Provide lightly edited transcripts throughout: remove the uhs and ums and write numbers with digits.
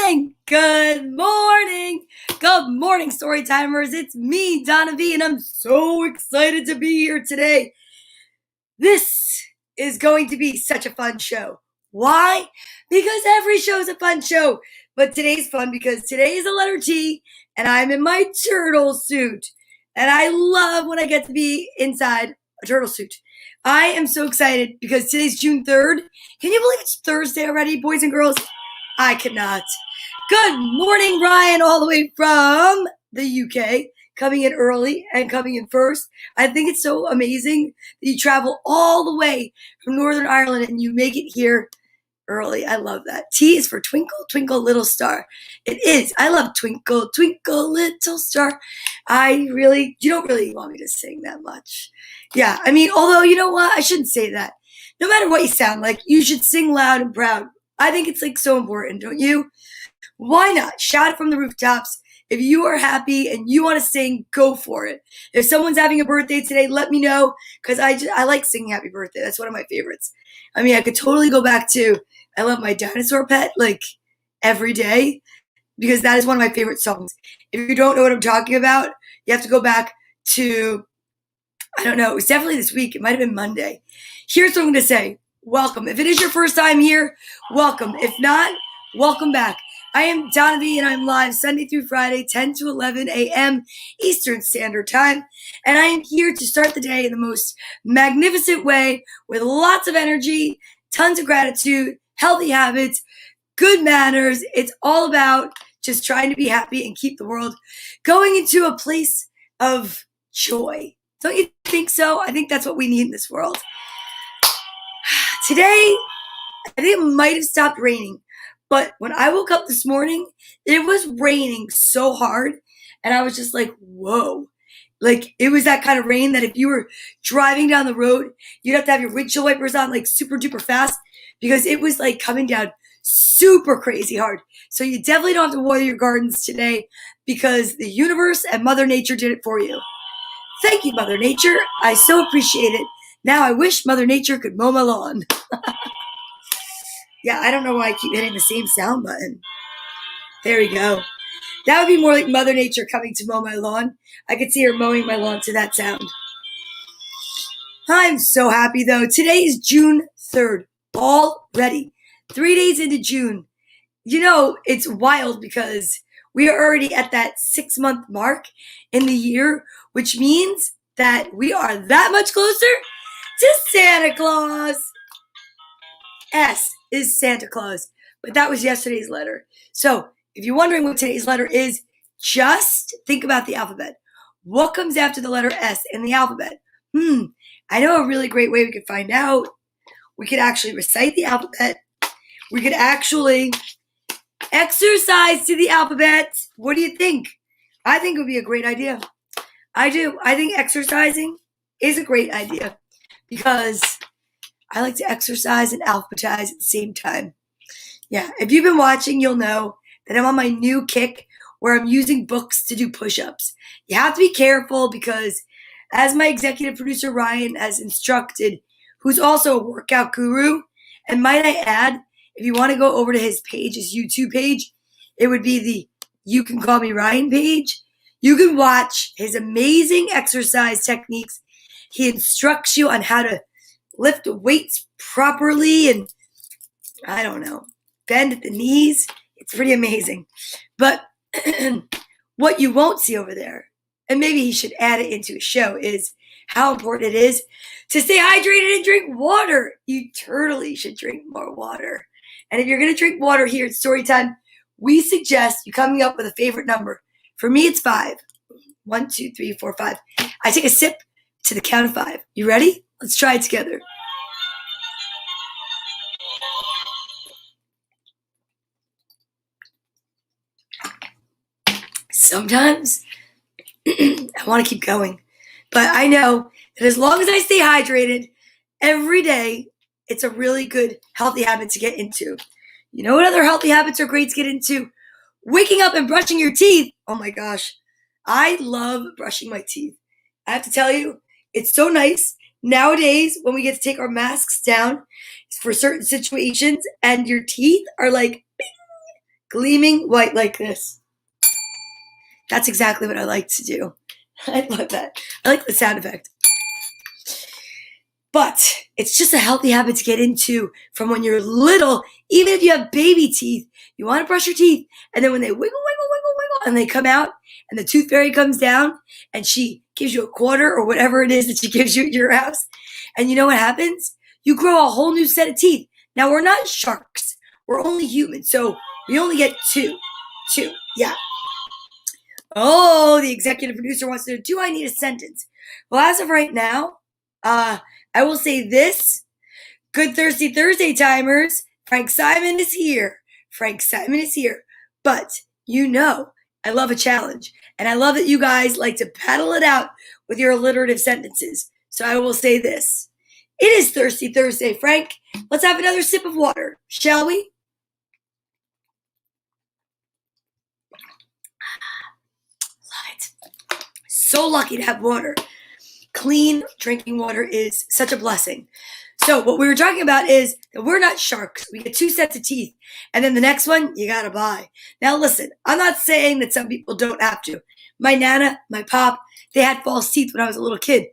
morning. Good morning. Good morning, Storytimers. It's me, Donna Vee, and I'm so excited to be here today. This is going to be such a fun show. Why? Because every show is a fun show. But today's fun because today is the letter T, and I'm in my turtle suit. And I love when I get to be inside a turtle suit. I am so excited because today's June 3rd. Can you believe it's Thursday already, boys and girls? I cannot. Good morning, Ryan, all the way from the UK, coming in early and coming in first. I think it's so amazing that you travel all the way from Northern Ireland and you make it here early. I love that. T is for Twinkle, Twinkle, Little Star. It is. I love Twinkle, Twinkle, Little Star. You don't really want me to sing that much. Yeah, I mean, although, you know what? I shouldn't say that. No matter what you sound like, you should sing loud and proud. I think it's so important, don't you? Why not? Shout it from the rooftops. If you are happy and you want to sing, go for it. If someone's having a birthday today, let me know because I like singing happy birthday. That's one of my favorites. I mean, I could totally go back to I love my dinosaur pet every day because that is one of my favorite songs. If you don't know what I'm talking about, you have to go back to, I don't know, it was definitely this week. It might have been Monday. Here's what I'm going to say. Welcome. If it is your first time here, welcome. If not, welcome back. I am Donna Vee, and I'm live Sunday through Friday, 10 to 11 a.m. Eastern Standard Time. And I am here to start the day in the most magnificent way with lots of energy, tons of gratitude, healthy habits, good manners. It's all about just trying to be happy and keep the world going into a place of joy. Don't you think so? I think that's what we need in this world. Today, I think it might have stopped raining, but when I woke up this morning, it was raining so hard, and I was just like, whoa. It was that kind of rain that if you were driving down the road, you'd have to have your windshield wipers on super duper fast because it was coming down super crazy hard. So you definitely don't have to water your gardens today because the universe and Mother Nature did it for you. Thank you, Mother Nature. I so appreciate it. Now I wish Mother Nature could mow my lawn. Yeah, I don't know why I keep hitting the same sound button. There we go. That would be more like Mother Nature coming to mow my lawn. I could see her mowing my lawn to that sound. I'm so happy, though. Today is June 3rd. Already. 3 days into June. You know, it's wild because we are already at that 6-month mark in the year, which means that we are that much closer to Santa Claus. S is Santa Claus, but that was yesterday's letter. So if you're wondering what today's letter is, just think about the alphabet. What comes after the letter S in the alphabet? I know a really great way we could find out. We could actually recite the alphabet. We could actually exercise to the alphabet. What do you think? I think it would be a great idea. I do. I think exercising is a great idea because I like to exercise and alphabetize at the same time. Yeah, if you've been watching, you'll know that I'm on my new kick where I'm using books to do push-ups. You have to be careful because as my executive producer Ryan has instructed, who's also a workout guru, and might I add, if you want to go over to his page, his YouTube page, it would be the You Can Call Me Ryan page. You can watch his amazing exercise techniques. He instructs you on how to lift weights properly and, I don't know, bend at the knees. It's pretty amazing. But what you won't see over there, and maybe he should add it into his show, is how important it is to stay hydrated and drink water. You totally should drink more water. And if you're going to drink water here at Storytime, we suggest you coming up with a favorite number. For me, it's 5. 1, 2, 3, 4, 5. I take a sip to the count of 5. You ready? Let's try it together. Sometimes I want to keep going, but I know that as long as I stay hydrated every day, it's a really good healthy habit to get into. You know what other healthy habits are great to get into? Waking up and brushing your teeth. Oh my gosh. I love brushing my teeth. I have to tell you, it's so nice nowadays when we get to take our masks down for certain situations and your teeth are bing, gleaming white like this. That's exactly what I like to do. I love that. I like the sound effect. But it's just a healthy habit to get into from when you're little. Even if you have baby teeth, you want to brush your teeth. And then when they wiggle, wiggle, wiggle, wiggle, and they come out, and the tooth fairy comes down, and she gives you a quarter or whatever it is that she gives you at your house. And you know what happens? You grow a whole new set of teeth. Now, we're not sharks. We're only humans. So we only get two. Yeah. Oh, the executive producer wants to know, do I need a sentence? Well, as of right now, I will say this. Good Thirsty Thursday timers. Frank Simon is here. But you know, I love a challenge. And I love that you guys like to paddle it out with your alliterative sentences. So I will say this. It is Thirsty Thursday, Frank. Let's have another sip of water, shall we? Love it. So lucky to have water. Clean drinking water is such a blessing. So what we were talking about is that we're not sharks. We get 2 sets of teeth. And then the next one, you got to buy. Now listen, I'm not saying that some people don't have to. My Nana, my Pop, they had false teeth when I was a little kid.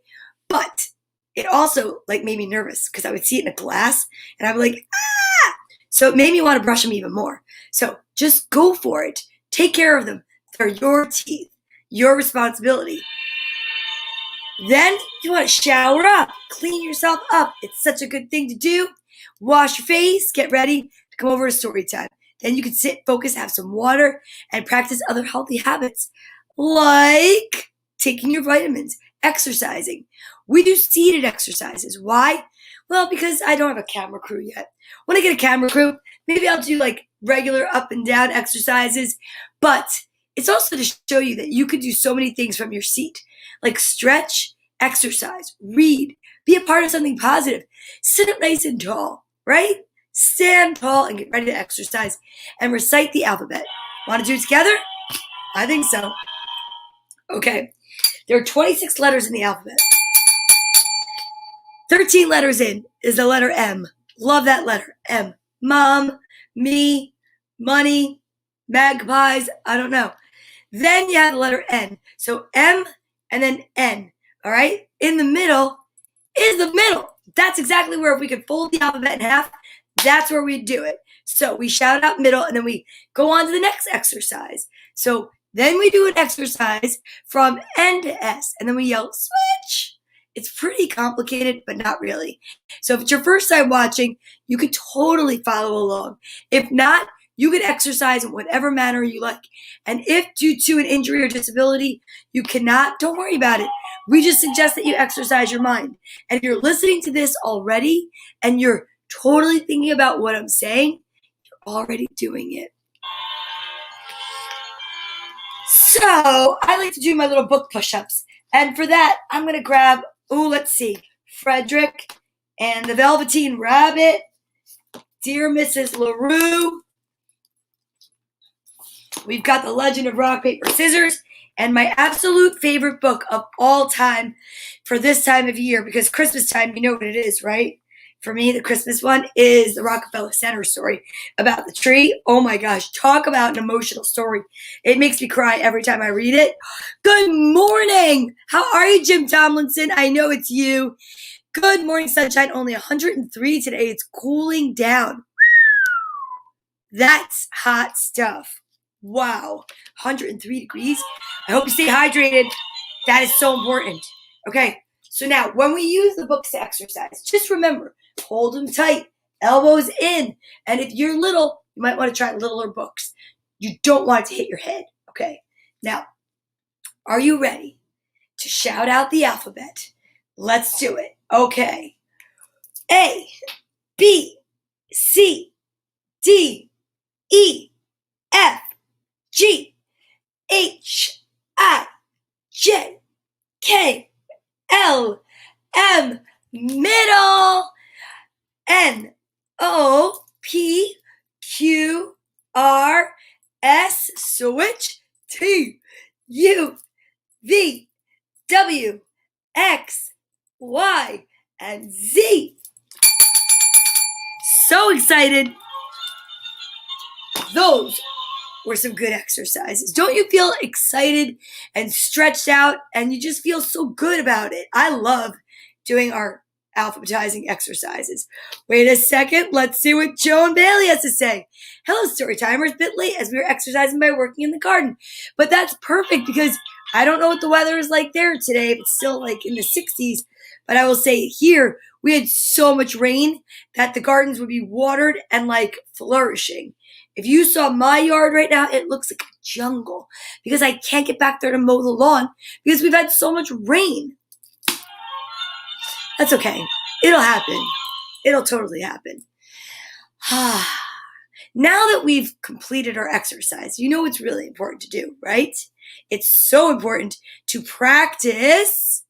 But it also made me nervous because I would see it in a glass and I'd be like, ah! So it made me want to brush them even more. So just go for it. Take care of them. They're your teeth, your responsibility. Then you want to shower up, clean yourself up. It's such a good thing to do. Wash your face, get ready to come over to story time. Then you can sit, focus, have some water, and practice other healthy habits like taking your vitamins, exercising. We do seated exercises. Why? Well, because I don't have a camera crew yet. When I get a camera crew, maybe I'll do regular up and down exercises. But it's also to show you that you can do so many things from your seat. Like stretch, exercise, read, be a part of something positive. Sit up nice and tall, right? Stand tall and get ready to exercise and recite the alphabet. Want to do it together? I think so. Okay. There are 26 letters in the alphabet. 13 letters in is the letter M. Love that letter, M. Mom, me, money, magpies, I don't know. Then you have the letter N. So M and then N, all right? In the middle is the middle. That's exactly where if we could fold the alphabet in half, that's where we'd do it. So we shout out middle and then we go on to the next exercise. So then we do an exercise from N to S and then we yell, switch. It's pretty complicated, but not really. So if it's your first time watching, you could totally follow along. If not, you can exercise in whatever manner you like. And if due to an injury or disability, you cannot, don't worry about it. We just suggest that you exercise your mind. And if you're listening to this already and you're totally thinking about what I'm saying, you're already doing it. So I like to do my little book push-ups. And for that, I'm going to grab, let's see, Frederick and the Velveteen Rabbit, Dear Mrs. LaRue. We've got The Legend of Rock, Paper, Scissors, and my absolute favorite book of all time for this time of year, because Christmas time, you know what it is, right? For me, the Christmas one is the Rockefeller Center story about the tree. Oh my gosh, talk about an emotional story. It makes me cry every time I read it. Good morning. How are you, Jim Tomlinson? I know it's you. Good morning, sunshine. Only 103 today. It's cooling down. That's hot stuff. Wow, 103 degrees. I hope you stay hydrated. That is so important. Okay, so now when we use the books to exercise, just remember, hold them tight, elbows in. And if you're little, you might want to try littler books. You don't want it to hit your head. Okay, now, are you ready to shout out the alphabet? Let's do it. Okay. A, B, C, D, E, F, G, H, I, J, K, L, M, middle, N, O, P, Q, R, S, switch, T, U, V, W, X, Y, and Z. So excited. Those were some good exercises. Don't you feel excited and stretched out and you just feel so good about it? I love doing our alphabetizing exercises. Wait a second. Let's see what Joan Bailey has to say. Hello, Storytimers. Bit late as we were exercising by working in the garden. But that's perfect because I don't know what the weather is like there today. It's still like in the 60s. But I will say here, we had so much rain that the gardens would be watered and like flourishing. If you saw my yard right now, it looks like a jungle because I can't get back there to mow the lawn because we've had so much rain. That's okay. It'll happen. It'll totally happen. Now that we've completed our exercise, you know what's really important to do, right? It's so important to practice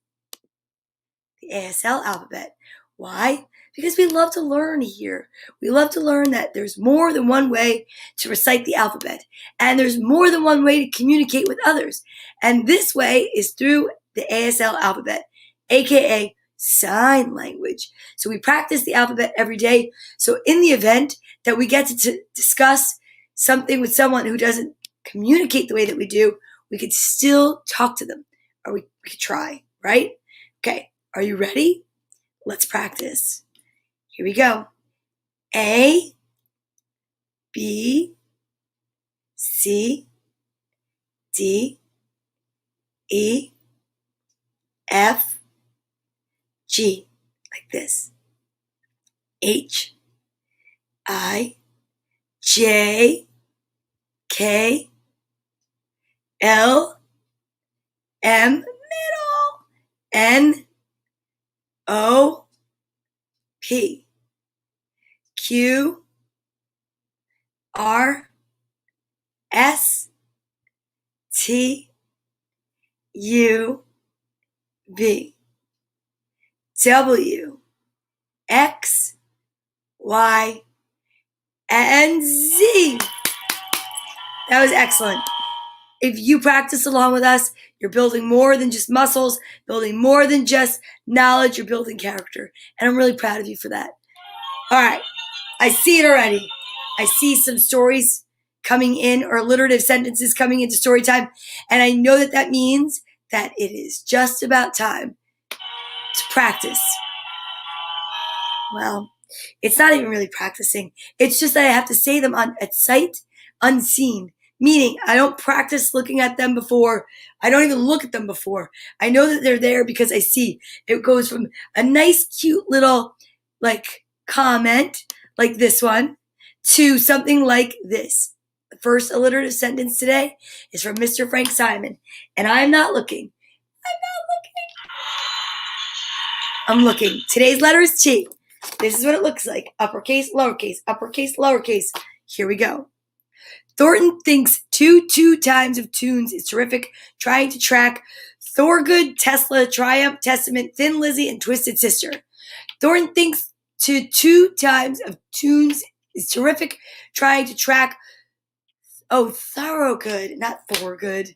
the ASL alphabet. Why? Because we love to learn here. We love to learn that there's more than one way to recite the alphabet, and there's more than one way to communicate with others. And this way is through the ASL alphabet, aka sign language. So we practice the alphabet every day. So in the event that we get to discuss something with someone who doesn't communicate the way that we do, we could still talk to them, or we could try, right? Okay, are you ready? Let's practice. Here we go. A, B, C, D, E, F, G, like this. H, I, J, K, L, M, middle, N, O, P, Q, R, S, T, U, V, W, X, Y, and Z. That was excellent. If you practice along with us, you're building more than just muscles, building more than just knowledge, you're building character. And I'm really proud of you for that. All right, I see it already. I see some stories coming in or alliterative sentences coming into story time. And I know that means that it is just about time to practice. Well, it's not even really practicing. It's just that I have to say them at sight unseen. Meaning, I don't practice looking at them before. I don't even look at them before. I know that they're there because I see. It goes from a nice, cute little, like, comment, like this one, to something like this. The first alliterative sentence today is from Mr. Frank Simon. And I'm not looking. I'm looking. Today's letter is T. This is what it looks like. Uppercase, lowercase, uppercase, lowercase. Here we go. Thornton thinks two times of tunes is terrific, trying to track Thorgood, Tesla, Triumph, Testament, Thin Lizzy, and Twisted Sister. Thornton thinks two times of tunes is terrific, trying to track, Thorogood, not Thorgood.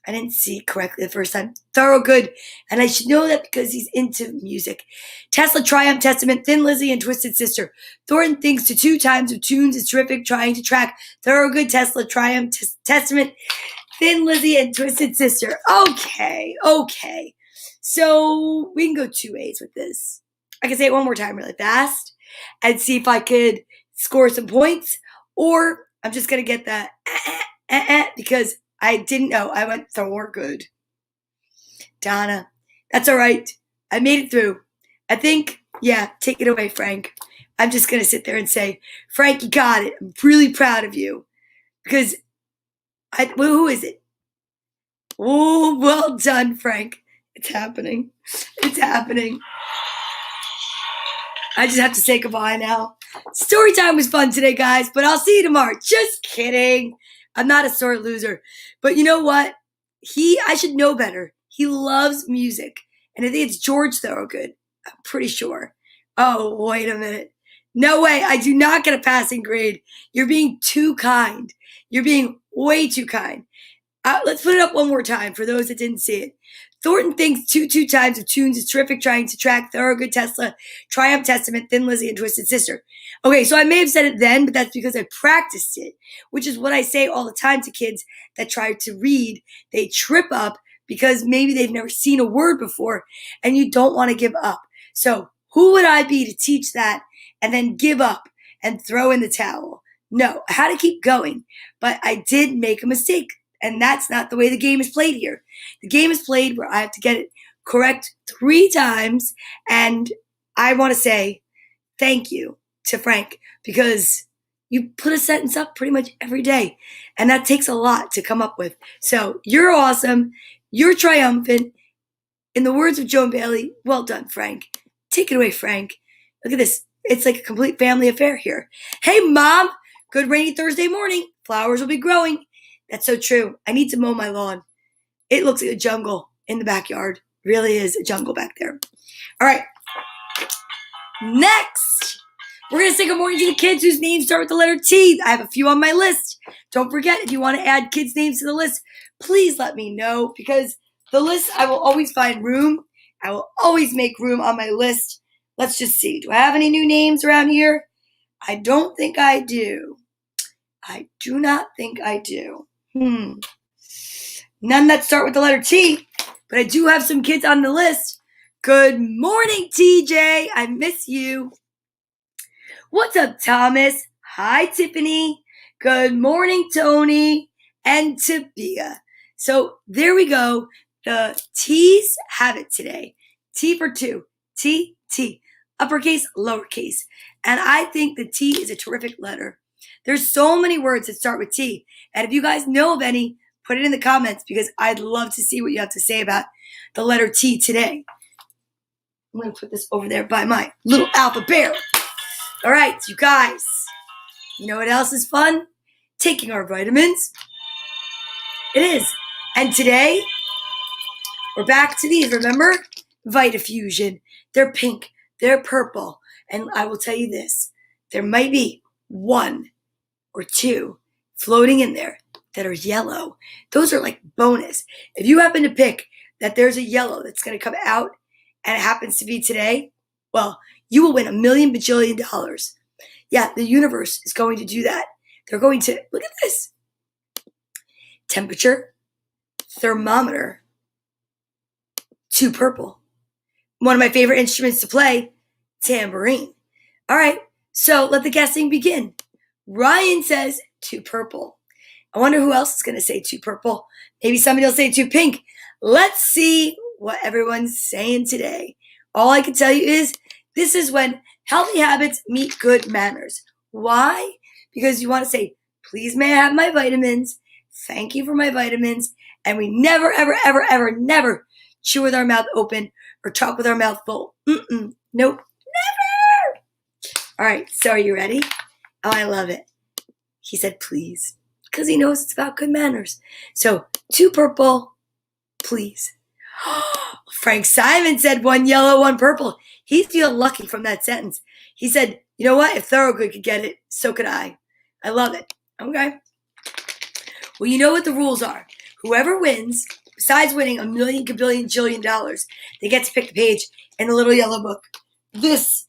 I didn't see it correctly the first time. Thorogood. And I should know that because he's into music. Tesla, Triumph, Testament, Thin Lizzy, and Twisted Sister. Thornton thinks two times of tunes is terrific, trying to track Thorogood, Tesla, Triumph, Testament, Thin Lizzy, and Twisted Sister. Okay. So we can go 2 ways with this. I can say it one more time really fast and see if I could score some points. Or I'm just going to get the because I didn't know. I went Thorgood. Donna, that's all right. I made it through. I think, take it away, Frank. I'm just going to sit there and say, Frank, you got it. I'm really proud of you. Because, who is it? Oh, well done, Frank. It's happening. I just have to say goodbye now. Story time was fun today, guys, but I'll see you tomorrow. Just kidding. I'm not a sore loser. But you know what? I should know better. He loves music. And I think it's George Thorogood. I'm pretty sure. Oh, wait a minute. No way. I do not get a passing grade. You're being too kind. You're being way too kind. Let's put it up one more time for those that didn't see it. Thornton thinks two times of tunes is terrific, trying to track Thorogood, Tesla, Triumph, Testament, Thin Lizzy, and Twisted Sister. Okay, so I may have said it then, but that's because I practiced it, which is what I say all the time to kids that try to read. They trip up because maybe they've never seen a word before, and you don't want to give up. So who would I be to teach that and then give up and throw in the towel? No, I had to keep going, but I did make a mistake. And that's not the way the game is played here. The game is played where I have to get it correct 3 times. And I want to say thank you to Frank because you put a sentence up pretty much every day. And that takes a lot to come up with. So you're awesome. You're triumphant. In the words of Joan Bailey, well done, Frank. Take it away, Frank. Look at this. It's like a complete family affair here. Hey, Mom. Good rainy Thursday morning. Flowers will be growing. That's so true. I need to mow my lawn. It looks like a jungle in the backyard. Really is a jungle back there. All right. Next, we're going to say good morning to the kids whose names start with the letter T. I have a few on my list. Don't forget, if you want to add kids' names to the list, please let me know because the list, I will always find room. I will always make room on my list. Let's just see. Do I have any new names around here? I don't think I do. I do not think I do. None that start with the letter T, but I do have some kids on the list. Good morning, TJ. I miss you. What's up, Thomas? Hi, Tiffany. Good morning, Tony and Tabia. So there we go. The T's have it today. T for 2. T, T. Uppercase, lowercase. And I think the T is a terrific letter. There's so many words that start with T. And if you guys know of any, put it in the comments because I'd love to see what you have to say about the letter T today. I'm going to put this over there by my little alpha bear. All right, you guys. You know what else is fun? Taking our vitamins. It is. And today, we're back to these. Remember? Vitafusion. They're pink. They're purple. And I will tell you this. There might be 1 or 2 floating in there that are yellow. Those are like bonus. If you happen to pick that there's a yellow that's going to come out and it happens to be today, well, you will win $1 million bajillion. Yeah, the universe is going to do that. They're going to, look at this. Temperature, thermometer, 2 purple. One of my favorite instruments to play, tambourine. All right, so let the guessing begin. Ryan says 2 purple. I wonder who else is going to say 2 purple. Maybe somebody will say 2 pink. Let's see what everyone's saying today. All I can tell you is this is when healthy habits meet good manners. Why? Because you want to say, please may I have my vitamins? Thank you for my vitamins. And we never, ever, ever, ever, never chew with our mouth open or talk with our mouth full. Nope, never. All right, so are you ready? Oh, I love it. He said, please, because he knows it's about good manners. So 2 purple, please. Frank Simon said 1 yellow, 1 purple. He feels lucky from that sentence. He said, you know what? If Thorogood could get it, so could I. I love it. Okay. Well, you know what the rules are. Whoever wins, besides winning $1 million, kabillion, jillion dollars, they get to pick the page in the little yellow book. This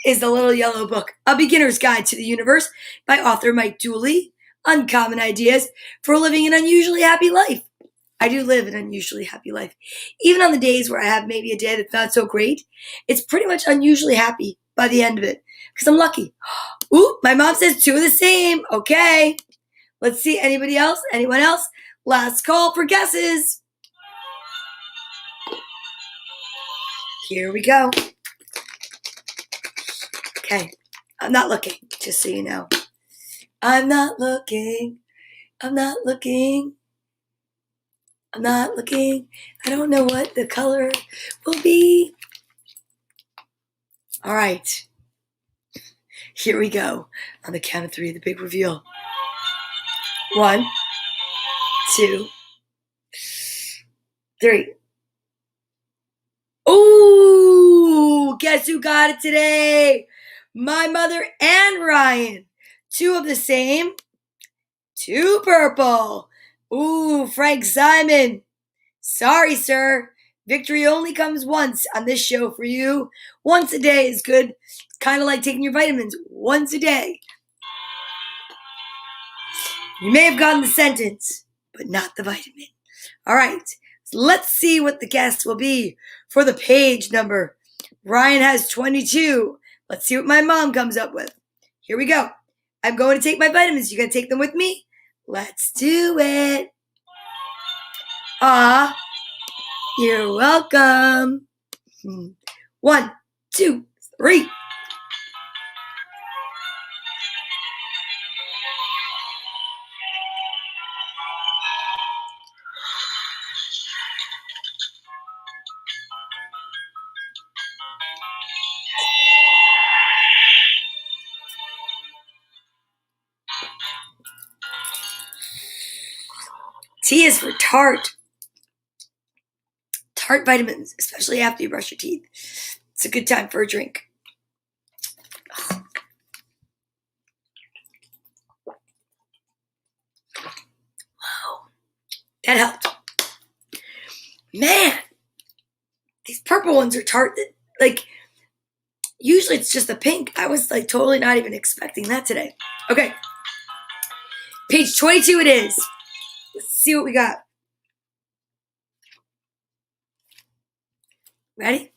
is the little yellow book, A Beginner's Guide to the Universe by author Mike Dooley. Uncommon ideas for living an unusually happy life. I do live an unusually happy life. Even on the days where I have maybe a day that's not so great, it's pretty much unusually happy by the end of it because I'm lucky. Ooh, my mom says 2 of the same. Okay. Let's see. Anybody else? Anyone else? Last call for guesses. Here we go. Okay. I'm not looking, just so you know. I'm not looking. I'm not looking. I'm not looking. I don't know what the color will be. All right. Here we go. On the count of 3, the big reveal. 1, 2, 3. Ooh, guess who got it today? My mother and Ryan. 2 of the same. 2 purple. Ooh, Frank Simon. Sorry, sir. Victory only comes once on this show for you. Once a day is good. It's kind of like taking your vitamins once a day. You may have gotten the sentence, but not the vitamin. All right, so let's see what the guess will be for the page number. Ryan has 22. Let's see what my mom comes up with. Here we go. I'm going to take my vitamins. You gonna take them with me? Let's do it. You're welcome. 1, 2, 3. T is for tart. Tart vitamins, especially after you brush your teeth. It's a good time for a drink. Wow, that helped. Man, these purple ones are tart. Like, usually it's just the pink. I was like totally not even expecting that today. Okay, page 22 it is. Let's see what we got. Ready?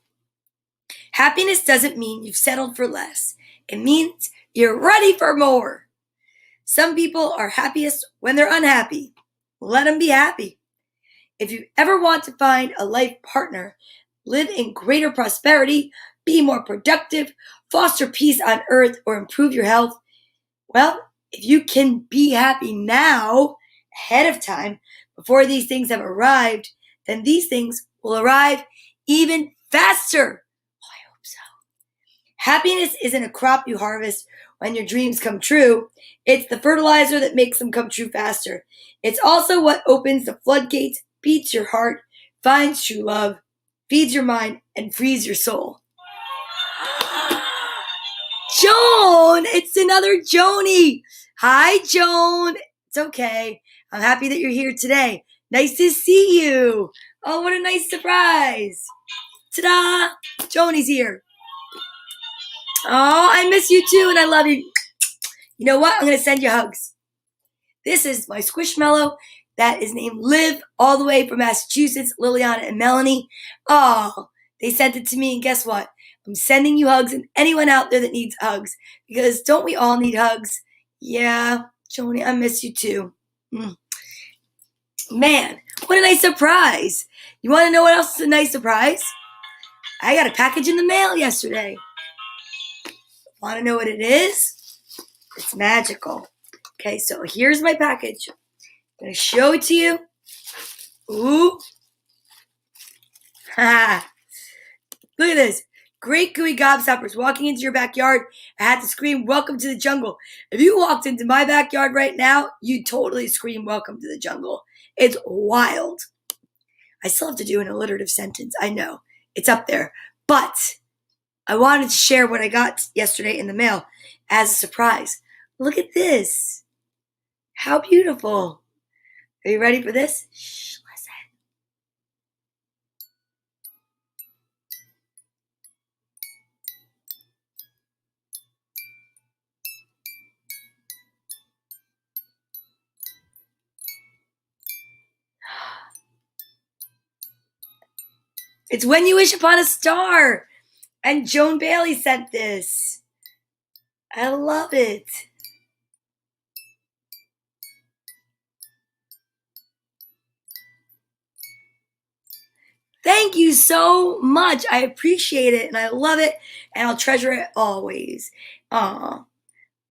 Happiness doesn't mean you've settled for less. It means you're ready for more. Some people are happiest when they're unhappy. Let them be happy. If you ever want to find a life partner, live in greater prosperity, be more productive, foster peace on earth, or improve your health, well, if you can be happy now, ahead of time, before these things have arrived, then these things will arrive even faster. I hope so. Happiness isn't a crop you harvest when your dreams come true. It's the fertilizer that makes them come true faster. It's also what opens the floodgates, beats your heart, finds true love, feeds your mind, and frees your soul. Joan! It's another Joni! Hi, Joan! It's okay. I'm happy that you're here today. Nice to see you. Oh, what a nice surprise. Ta-da! Joni's here. Oh, I miss you too, and I love you. You know what? I'm going to send you hugs. This is my Squishmallow that is named Liv, all the way from Massachusetts, Liliana and Melanie. Oh, they sent it to me, and guess what? I'm sending you hugs and anyone out there that needs hugs, because don't we all need hugs? Yeah, Joni, I miss you too. Man, what a nice surprise. You want to know what else is a nice surprise? I got a package in the mail yesterday. Want to know what it is? It's magical. Okay, so here's my package. I'm going to show it to you. Ooh. Ha. Look at this. Great gooey gobstoppers walking into your backyard. I had to scream, "Welcome to the jungle." If you walked into my backyard right now, you'd totally scream, "Welcome to the jungle." It's wild. I still have to do an alliterative sentence. I know. It's up there. But I wanted to share what I got yesterday in the mail as a surprise. Look at this. How beautiful. Are you ready for this? Shh, listen. It's When You Wish Upon a Star. And Joan Bailey sent this. I love it. Thank you so much. I appreciate it and I love it and I'll treasure it always. Aw.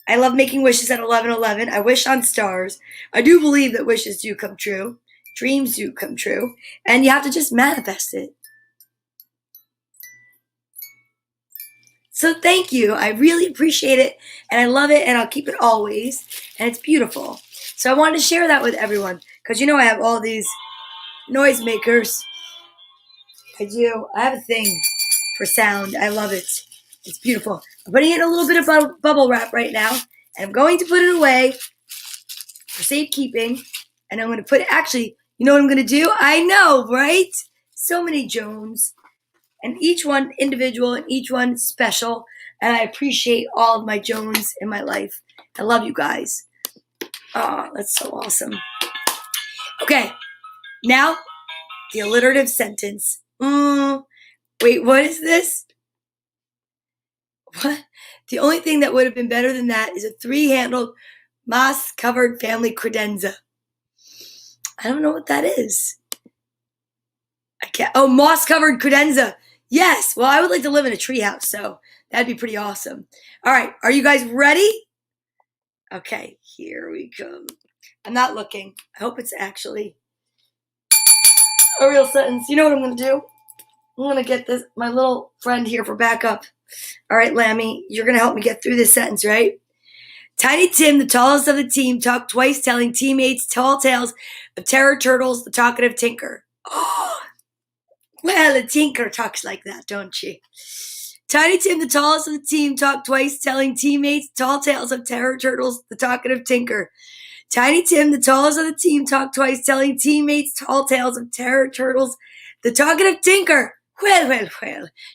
I love making wishes at 11:11. I wish on stars. I do believe that wishes do come true. Dreams do come true. And you have to just manifest it. So thank you. I really appreciate it and I love it and I'll keep it always. And it's beautiful. So I wanted to share that with everyone because you know I have all these noisemakers. I do. I have a thing for sound. I love it. It's beautiful. I'm putting it in a little bit of bubble wrap right now. And I'm going to put it away for safekeeping. And I'm going to put it, actually, you know what I'm going to do? I know, right? so many Jones, and each one individual and each one special. And I appreciate all of my Jones in my life. I love you guys. Oh, that's so awesome. Okay, now the alliterative sentence. Wait, what is this? What? The only thing that would have been better than that is a three-handled moss-covered family credenza. I don't know what that is. I can't. Oh, moss-covered credenza. Yes. Well, I would like to live in a treehouse, so that'd be pretty awesome. All right, are you guys ready? Okay, here we come. I'm not looking. I hope it's actually a real sentence. You know what I'm going to do? I'm going to get my little friend here for backup. All right, Lammy, you're going to help me get through this sentence, right? Tiny Tim, the tallest of the team, talked twice, telling teammates tall tales of terror turtles, the talkative tinker. Oh, well, a tinker talks like that, don't she? Tiny Tim, the tallest of the team, talked twice, telling teammates tall tales of terror turtles, the talkative tinker. Tiny Tim, the tallest of the team, talked twice, telling teammates tall tales of terror turtles, the talkative tinker. Well,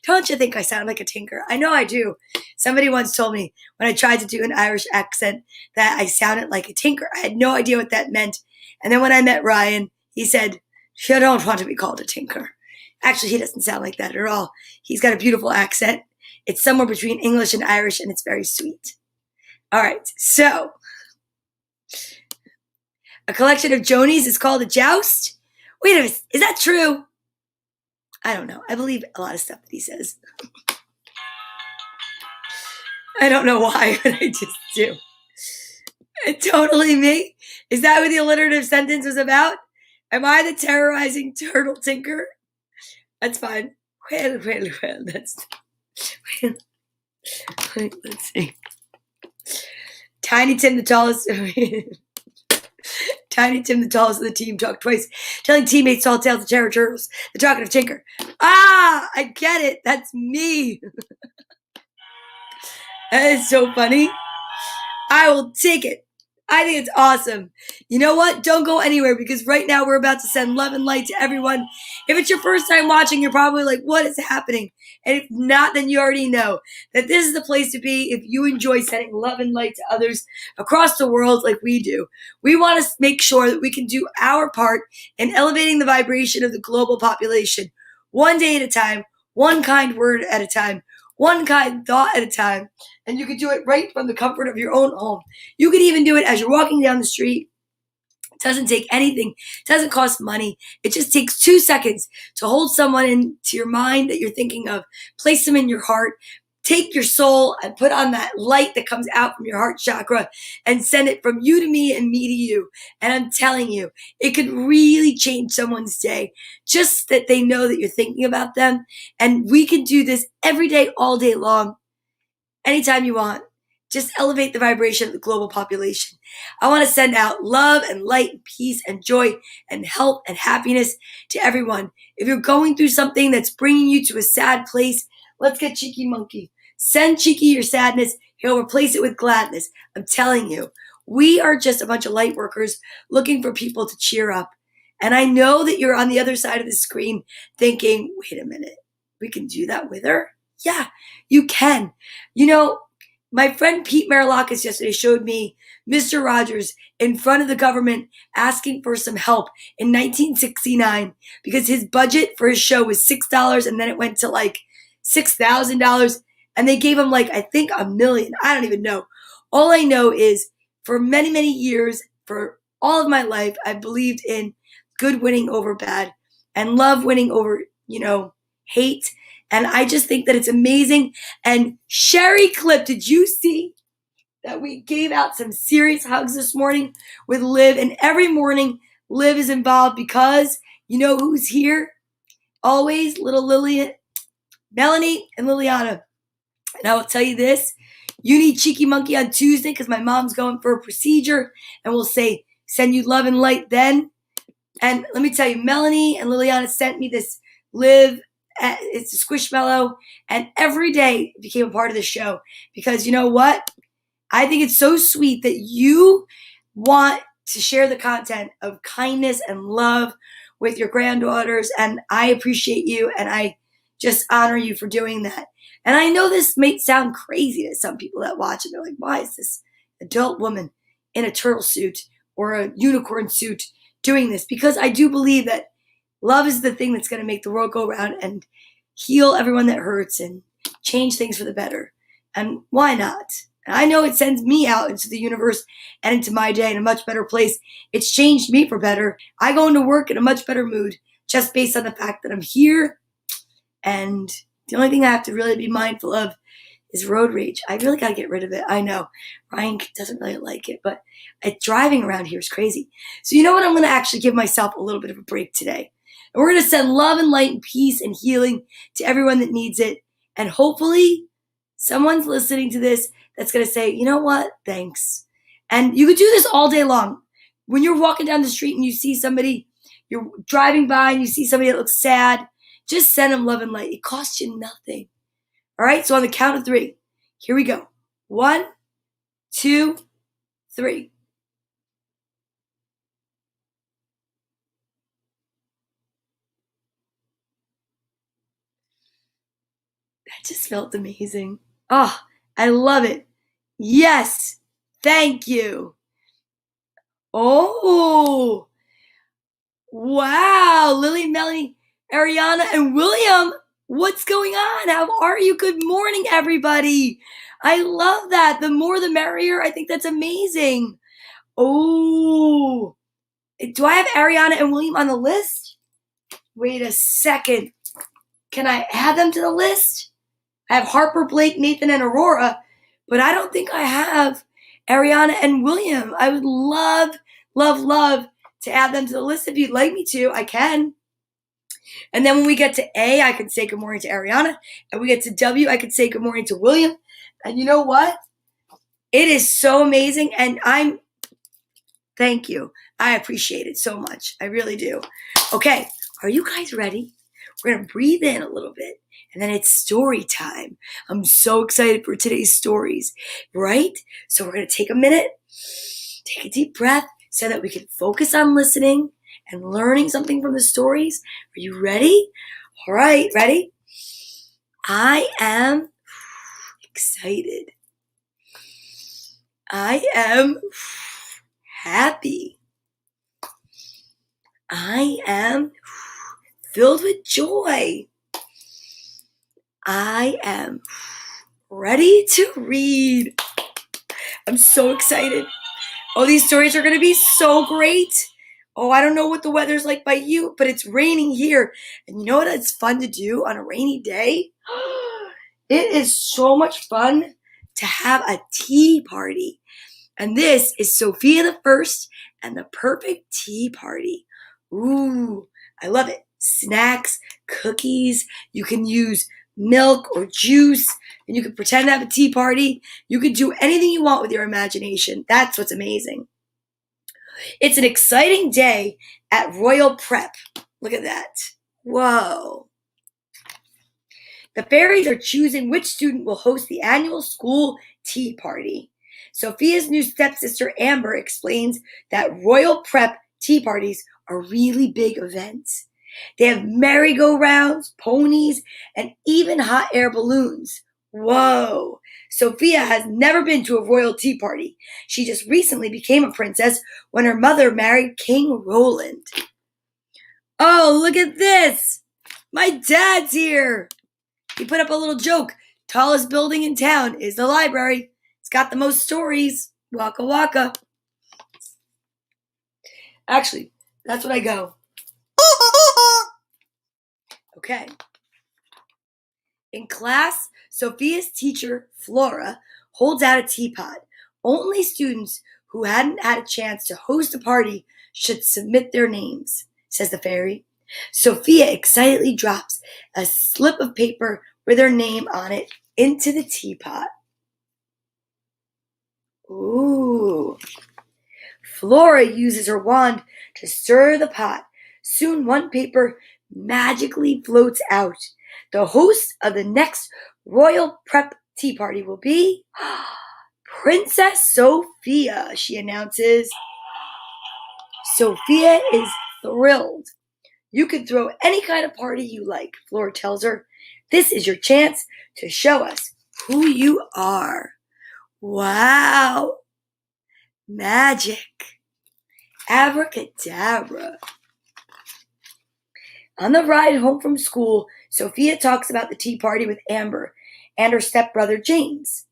don't you think I sound like a tinker? I know I do. Somebody once told me when I tried to do an Irish accent that I sounded like a tinker. I had no idea what that meant. And then when I met Ryan, he said, you don't want to be called a tinker. Actually, he doesn't sound like that at all. He's got a beautiful accent. It's somewhere between English and Irish, and it's very sweet. All right, so a collection of Jonies is called a joust? Wait a minute, is that true? I don't know. I believe a lot of stuff that he says. I don't know why, but I just do. Totally me. Is that what the alliterative sentence was about? Am I the terrorizing turtle tinker? That's fine. Well, that's... Let's see. Tiny Tim, the tallest... Tiny Tim, the tallest of the team, talked twice, telling teammates tall tales of terror turtles, the talkative tinker. Ah, I get it. That's me. That is so funny. I will take it. I think it's awesome. You know what? Don't go anywhere because right now we're about to send love and light to everyone. If it's your first time watching, you're probably like, what is happening? And if not, then you already know that this is the place to be if you enjoy sending love and light to others across the world like we do. We want to make sure that we can do our part in elevating the vibration of the global population, one day at a time, one kind word at a time, one kind thought at a time. And you can do it right from the comfort of your own home. You can even do it as you're walking down the street. It doesn't take anything. It doesn't cost money. It just takes 2 seconds to hold someone into your mind that you're thinking of. Place them in your heart. Take your soul and put on that light that comes out from your heart chakra and send it from you to me and me to you. And I'm telling you, it could really change someone's day. Just that they know that you're thinking about them. And we can do this every day, all day long. Anytime you want, just elevate the vibration of the global population. I want to send out love and light and peace and joy and health and happiness to everyone. If you're going through something that's bringing you to a sad place, let's get Cheeky Monkey. Send Cheeky your sadness. He'll replace it with gladness. I'm telling you, we are just a bunch of light workers looking for people to cheer up. And I know that you're on the other side of the screen thinking, wait a minute, we can do that with her? Yeah, you can. You know, my friend Pete Marilakis yesterday showed me Mr. Rogers in front of the government asking for some help in 1969 because his budget for his show was $6 and then it went to like $6,000 and they gave him like, I think $1 million. I don't even know. All I know is for many, many years, for all of my life, I believed in good winning over bad and love winning over, hate. And I just think that it's amazing. And Sherry Clip, did you see that we gave out some serious hugs this morning with Liv? And every morning, Liv is involved because you know who's here? Always little Lillian, Melanie, and Liliana. And I will tell you this, you need Cheeky Monkey on Tuesday because my mom's going for a procedure. And we'll say, send you love and light then. And let me tell you, Melanie and Liliana sent me this Liv. It's a squishmallow, and every day it became a part of the show because you know what? I think it's so sweet that you want to share the content of kindness and love with your granddaughters, and I appreciate you, and I just honor you for doing that. And I know this may sound crazy to some people that watch it. They're like, why is this adult woman in a turtle suit or a unicorn suit doing this? Because I do believe that love is the thing that's going to make the world go round and heal everyone that hurts and change things for the better. And why not? And I know it sends me out into the universe and into my day in a much better place. It's changed me for better. I go into work in a much better mood just based on the fact that I'm here. And the only thing I have to really be mindful of is road rage. I really got to get rid of it. I know Ryan doesn't really like it, but driving around here is crazy. So you know what? I'm going to actually give myself a little bit of a break today. And we're going to send love and light and peace and healing to everyone that needs it. And hopefully someone's listening to this that's going to say, you know what? Thanks. And you could do this all day long. When you're walking down the street and you see somebody, you're driving by and you see somebody that looks sad, just send them love and light. It costs you nothing. All right? So on the count of 3, here we go. 1, 2, 3. That just felt amazing. Oh, I love it. Yes. Thank you. Oh, wow. Lily, Melanie, Ariana, and William, what's going on? How are you? Good morning, everybody. I love that. The more the merrier. I think that's amazing. Oh, do I have Ariana and William on the list? Wait a second. Can I add them to the list? I have Harper, Blake, Nathan, and Aurora, but I don't think I have Ariana and William. I would love, love, love to add them to the list. If you'd like me to, I can. And then when we get to A, I can say good morning to Ariana. And we get to W, I can say good morning to William. And you know what? It is so amazing. And thank you. I appreciate it so much. I really do. Okay. Are you guys ready? We're going to breathe in a little bit. And then it's story time. I'm so excited for today's stories, right? So we're going to take a minute, take a deep breath so that we can focus on listening and learning something from the stories. Are you ready? All right, ready? I am excited. I am happy. I am filled with joy. I am ready to read. I'm so excited. Oh, these stories are going to be so great. Oh, I don't know what the weather's like by you, but it's raining here. And you know what it's fun to do on a rainy day? It is so much fun to have a tea party. And this is Sophia the First and the Perfect Tea Party. Ooh, I love it. Snacks, cookies. You can use milk or juice, and you can pretend to have a tea party. You can do anything you want with your imagination. That's what's amazing. It's an exciting day at Royal Prep. Look at that. Whoa. The fairies are choosing which student will host the annual school tea party. Sophia's new stepsister Amber explains that Royal Prep tea parties are really big events. They have merry-go-rounds, ponies, and even hot air balloons. Whoa! Sophia has never been to a royal tea party. She just recently became a princess when her mother married King Roland. Oh, look at this! My dad's here! He put up a little joke. Tallest building in town is the library. It's got the most stories. Waka waka. Actually, that's what I go. Okay. In class, Sophia's teacher, Flora, holds out a teapot. Only students who hadn't had a chance to host a party should submit their names, says the fairy. Sophia excitedly drops a slip of paper with her name on it into the teapot. Ooh. Flora uses her wand to stir the pot. Soon one paper magically floats out. The host of the next Royal Prep Tea Party will be Princess Sophia, she announces. Sophia is thrilled. You can throw any kind of party you like, Flora tells her. This is your chance to show us who you are. Wow. Magic. Abracadabra. On the ride home from school, Sophia talks about the tea party with Amber and her stepbrother James.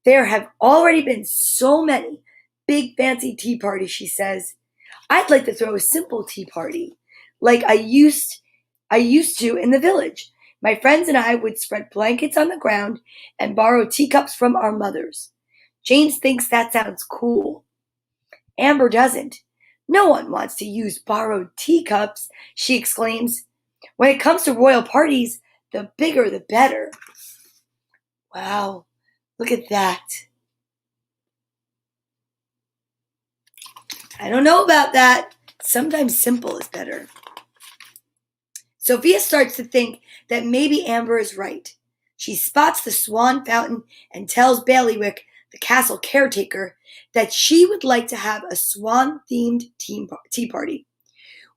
There have already been so many big fancy tea parties, she says. I'd like to throw a simple tea party, like I used to in the village. My friends and I would spread blankets on the ground and borrow teacups from our mothers. James thinks that sounds cool. Amber doesn't. No one wants to use borrowed teacups, she exclaims. When it comes to royal parties, the bigger the better. Wow, look at that. I don't know about that. Sometimes simple is better. Sophia starts to think that maybe Amber is right. She spots the swan fountain and tells Bailiwick, the castle caretaker, that she would like to have a swan-themed tea party.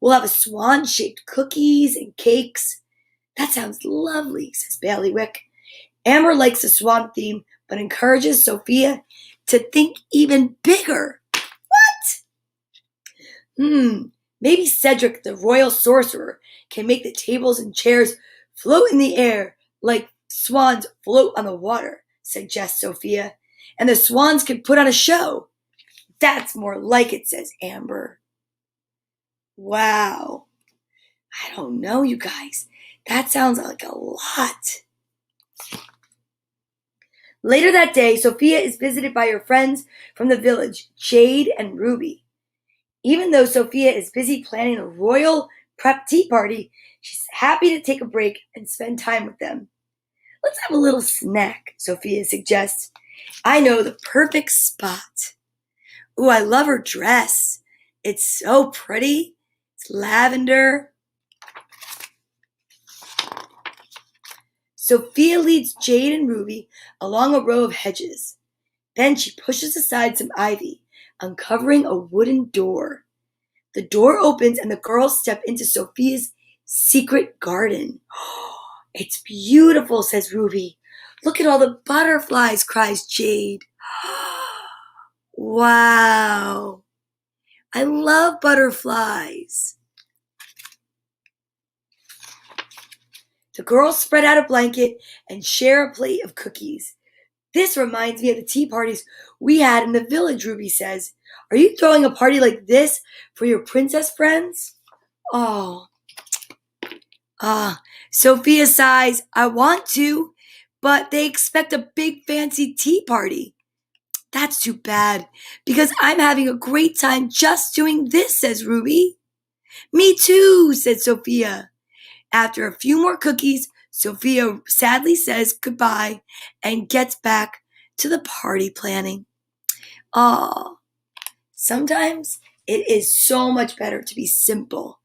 We'll have a swan-shaped cookies and cakes. That sounds lovely, says Bailiwick. Amber likes the swan theme, but encourages Sophia to think even bigger. Maybe Cedric, the royal sorcerer, can make the tables and chairs float in the air like swans float on the water, suggests Sophia. And the swans could put on a show. That's more like it, says Amber. Wow. I don't know, you guys. That sounds like a lot. Later that day, Sophia is visited by her friends from the village, Jade and Ruby. Even though Sophia is busy planning a royal prep tea party, she's happy to take a break and spend time with them. Let's have a little snack, Sophia suggests. I know the perfect spot. Ooh, I love her dress. It's so pretty. It's lavender. Sophia leads Jade and Ruby along a row of hedges. Then she pushes aside some ivy, uncovering a wooden door. The door opens and the girls step into Sophia's secret garden. It's beautiful, says Ruby. Look at all the butterflies, cries Jade. Wow. I love butterflies. The girls spread out a blanket and share a plate of cookies. This reminds me of the tea parties we had in the village, Ruby says. Are you throwing a party like this for your princess friends? Sophia sighs. I want to, but they expect a big fancy tea party. That's too bad, because I'm having a great time just doing this, says Ruby. Me too, said Sophia. After a few more cookies, Sophia sadly says goodbye and gets back to the party planning. Sometimes it is so much better to be simple.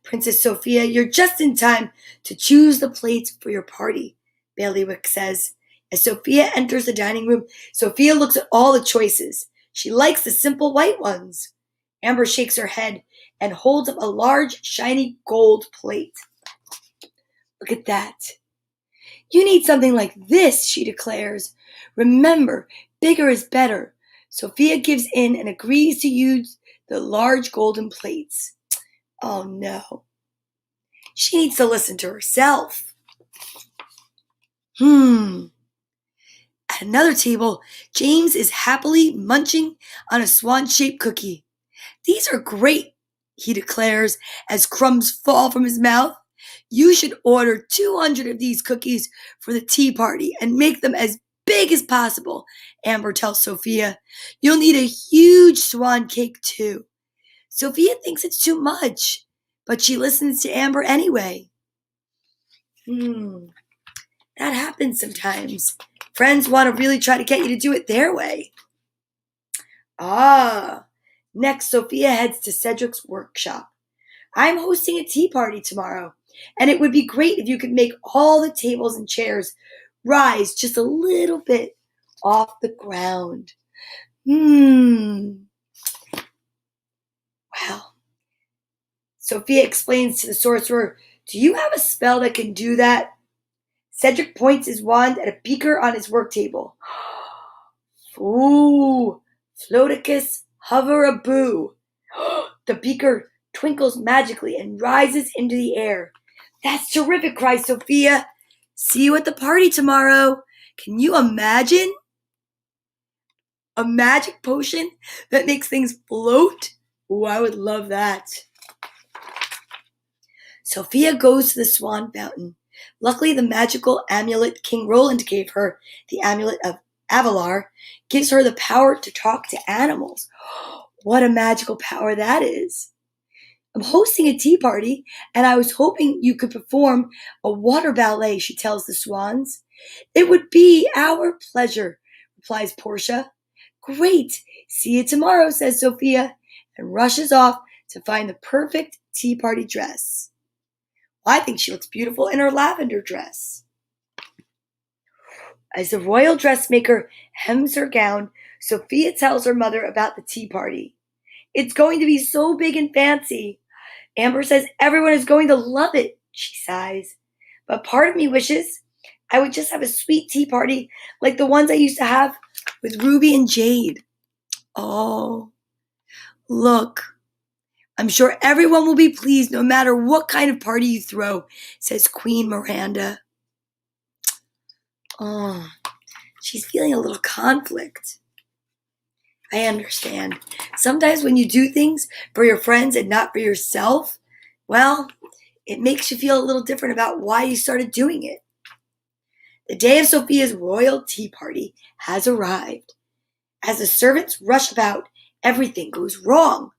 Princess Sophia, you're just in time to choose the plates for your party, Bailiwick says. As Sophia enters the dining room, Sophia looks at all the choices. She likes the simple white ones. Amber shakes her head and holds up a large, shiny gold plate. Look at that. You need something like this, she declares. Remember, bigger is better. Sophia gives in and agrees to use the large golden plates. Oh no. She needs to listen to herself. At another table, James is happily munching on a swan-shaped cookie. These are great, he declares as crumbs fall from his mouth. You should order 200 of these cookies for the tea party and make them as big as possible, Amber tells Sophia. You'll need a huge swan cake too. Sophia thinks it's too much, but she listens to Amber anyway. That happens sometimes. Friends want to really try to get you to do it their way. Next, Sophia heads to Cedric's workshop. I'm hosting a tea party tomorrow, and it would be great if you could make all the tables and chairs rise just a little bit off the ground. Well, Sophia explains to the sorcerer, "Do you have a spell that can do that?" Cedric points his wand at a beaker on his work table. Ooh, Floticus hoveraboo. The beaker twinkles magically and rises into the air. "That's terrific," cries Sophia. "See you at the party tomorrow." Can you imagine a magic potion that makes things float? Ooh, I would love that. Sophia goes to the swan fountain. Luckily, the magical amulet King Roland gave her, the amulet of Avalar, gives her the power to talk to animals. What a magical power that is. "I'm hosting a tea party, and I was hoping you could perform a water ballet," she tells the swans. "It would be our pleasure," replies Portia. "Great! See you tomorrow," says Sophia, and rushes off to find the perfect tea party dress. I think she looks beautiful in her lavender dress. As the royal dressmaker hems her gown, Sophia tells her mother about the tea party. "It's going to be so big and fancy. Amber says everyone is going to love it," she sighs. "But part of me wishes I would just have a sweet tea party like the ones I used to have with Ruby and Jade." Oh, look. "I'm sure everyone will be pleased no matter what kind of party you throw," says Queen Miranda. Oh, she's feeling a little conflict. I understand. Sometimes when you do things for your friends and not for yourself, well, it makes you feel a little different about why you started doing it. The day of Sophia's royal tea party has arrived. As the servants rush about, everything goes wrong.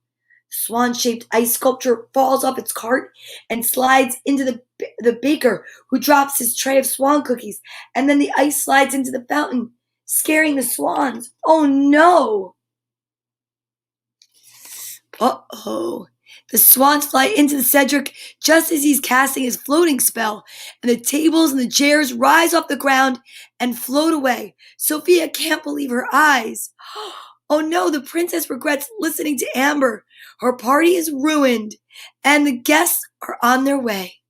Swan-shaped ice sculpture falls off its cart and slides into the baker, who drops his tray of swan cookies, and then the ice slides into the fountain, scaring the swans. Oh no! Uh-oh. The swans fly into Cedric just as he's casting his floating spell, and the tables and the chairs rise off the ground and float away. Sophia can't believe her eyes. Oh no, the princess regrets listening to Amber. Her party is ruined, and the guests are on their way.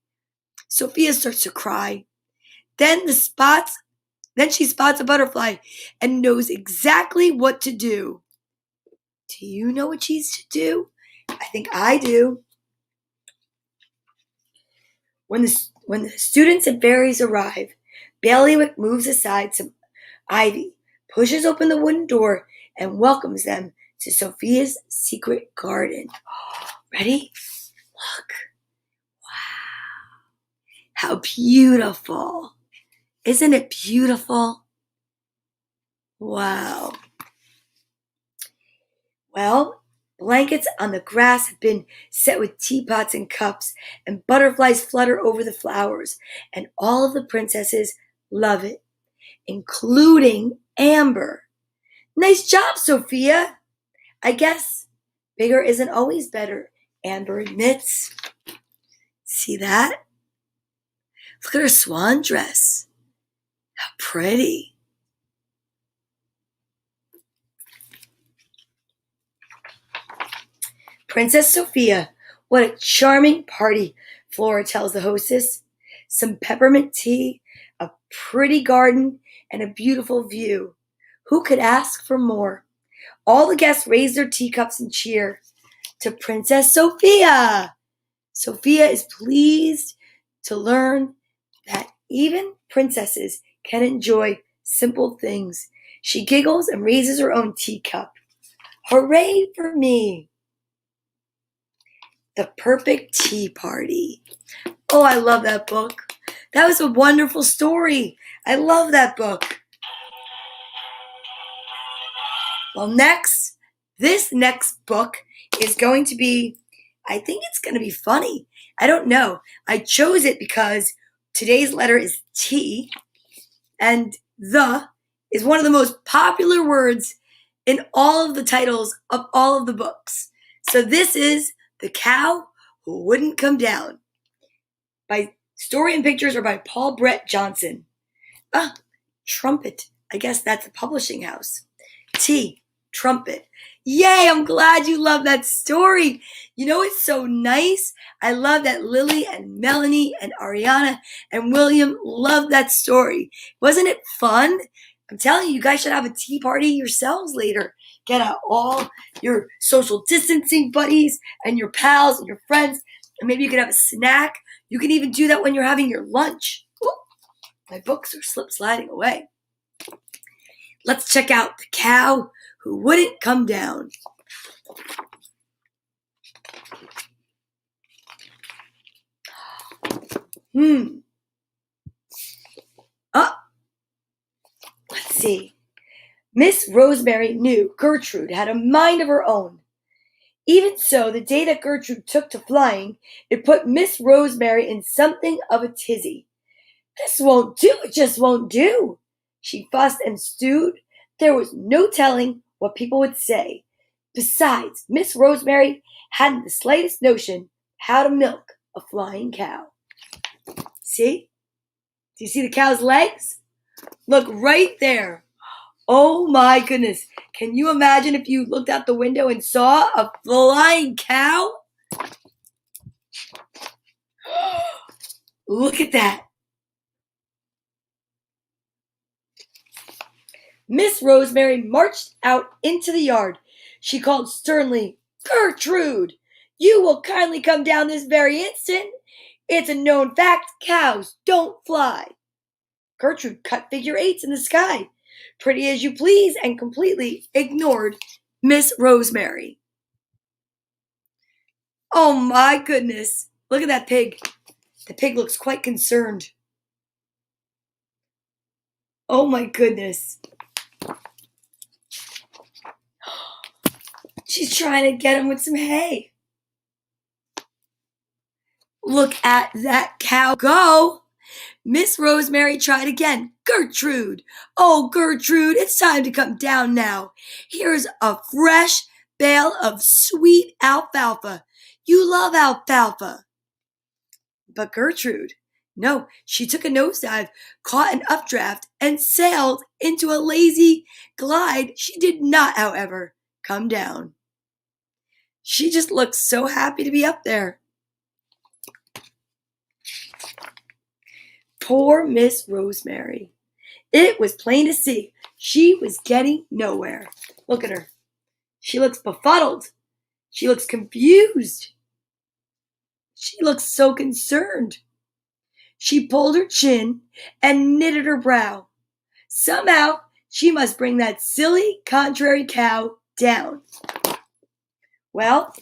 Sophia starts to cry. Then she spots a butterfly and knows exactly what to do. Do you know what she's to do? I think I do. When the students and fairies arrive, Bailiwick moves aside some ivy, pushes open the wooden door, and welcomes them to Sophia's secret garden. Ready? Look. Wow. How beautiful. Isn't it beautiful? Wow. Well, blankets on the grass have been set with teapots and cups, and butterflies flutter over the flowers, and all of the princesses love it, including Amber. Nice job, Sophia. I guess bigger isn't always better, Amber admits. See that? Look at her swan dress. How pretty. Princess Sophia, what a charming party, Flora tells the hostess. Some peppermint tea, a pretty garden, and a beautiful view. Who could ask for more? All the guests raise their teacups and cheer. To Princess Sophia! Sophia is pleased to learn that even princesses can enjoy simple things. She giggles and raises her own teacup. Hooray for me! The Perfect Tea Party. Oh, I love that book. That was a wonderful story. I love that book. Well, this next book is going to be, I think it's going to be funny. I don't know. I chose it because today's letter is T, and the is one of the most popular words in all of the titles of all of the books. So this is The Cow Who Wouldn't Come Down. By story and pictures are by Paul Brett Johnson. Trumpet. I guess that's a publishing house. T, trumpet. Yay, I'm glad you love that story. You know, it's so nice. I love that Lily and Melanie and Ariana and William love that story. Wasn't it fun? I'm telling you, you guys should have a tea party yourselves later. Get out all your social distancing buddies and your pals and your friends, and maybe you could have a snack. You can even do that when you're having your lunch. Ooh, my books are sliding away. Let's check out the cow who wouldn't come down. Let's see. Miss Rosemary knew Gertrude had a mind of her own. Even so, the day that Gertrude took to flying, it put Miss Rosemary in something of a tizzy. This won't do, it just won't do. She fussed and stewed. There was no telling what people would say. Besides, Miss Rosemary hadn't the slightest notion how to milk a flying cow. See? Do you see the cow's legs? Look right there. Oh my goodness. Can you imagine if you looked out the window and saw a flying cow? Look at that. Miss Rosemary marched out into the yard. She called sternly, "Gertrude, you will kindly come down this very instant. It's a known fact, cows don't fly." Gertrude cut figure eights in the sky, pretty as you please, and completely ignored Miss Rosemary. Oh my goodness. Look at that pig. The pig looks quite concerned. Oh my goodness. She's trying to get him with some hay. Look at that cow go. Miss Rosemary tried again. "Gertrude, oh Gertrude, it's time to come down now. Here's a fresh bale of sweet alfalfa. You love alfalfa." But Gertrude, no, she took a nosedive, caught an updraft, and sailed into a lazy glide. She did not, however, come down. She just looked so happy to be up there. Poor Miss Rosemary. It was plain to see she was getting nowhere. Look at her. She looks befuddled. She looks confused. She looks so concerned. She pulled her chin and knitted her brow. Somehow, she must bring that silly, contrary cow down. Well,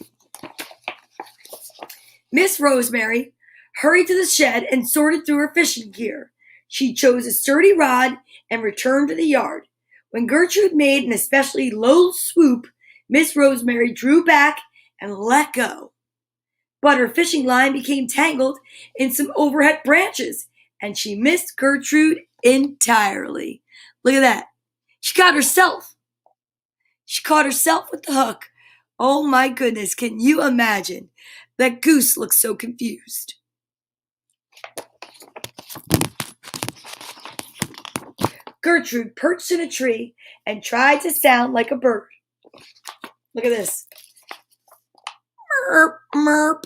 Miss Rosemary hurried to the shed and sorted through her fishing gear. She chose a sturdy rod and returned to the yard. When Gertrude made an especially low swoop, Miss Rosemary drew back and let go. But her fishing line became tangled in some overhead branches, and she missed Gertrude entirely. Look at that. She caught herself. She caught herself with the hook. Oh my goodness, can you imagine? That goose looks so confused. Gertrude perched in a tree and tried to sound like a bird. Look at this. Merp, merp.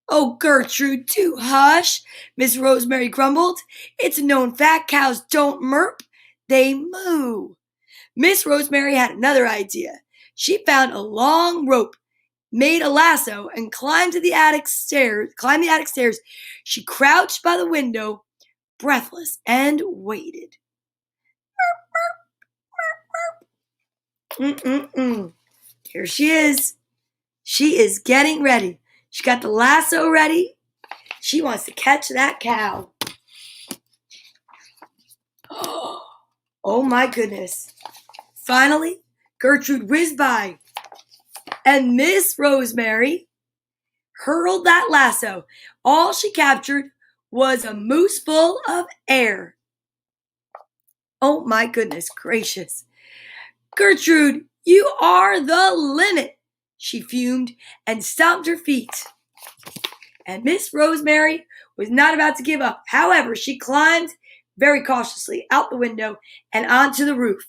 "Oh, Gertrude, do hush," Miss Rosemary grumbled. "It's a known fact cows don't merp, they moo." Miss Rosemary had another idea. She found a long rope, made a lasso, and climbed the attic stairs. She crouched by the window, breathless, and waited. Merp, merp, merp, merp. Here she is. She is getting ready. She got the lasso ready. She wants to catch that cow. Oh my goodness. Finally, Gertrude whizzed by, and Miss Rosemary hurled that lasso. All she captured was a moose full of air. Oh my goodness gracious. "Gertrude, you are the limit," she fumed and stomped her feet. And Miss Rosemary was not about to give up. However, she climbed very cautiously out the window and onto the roof.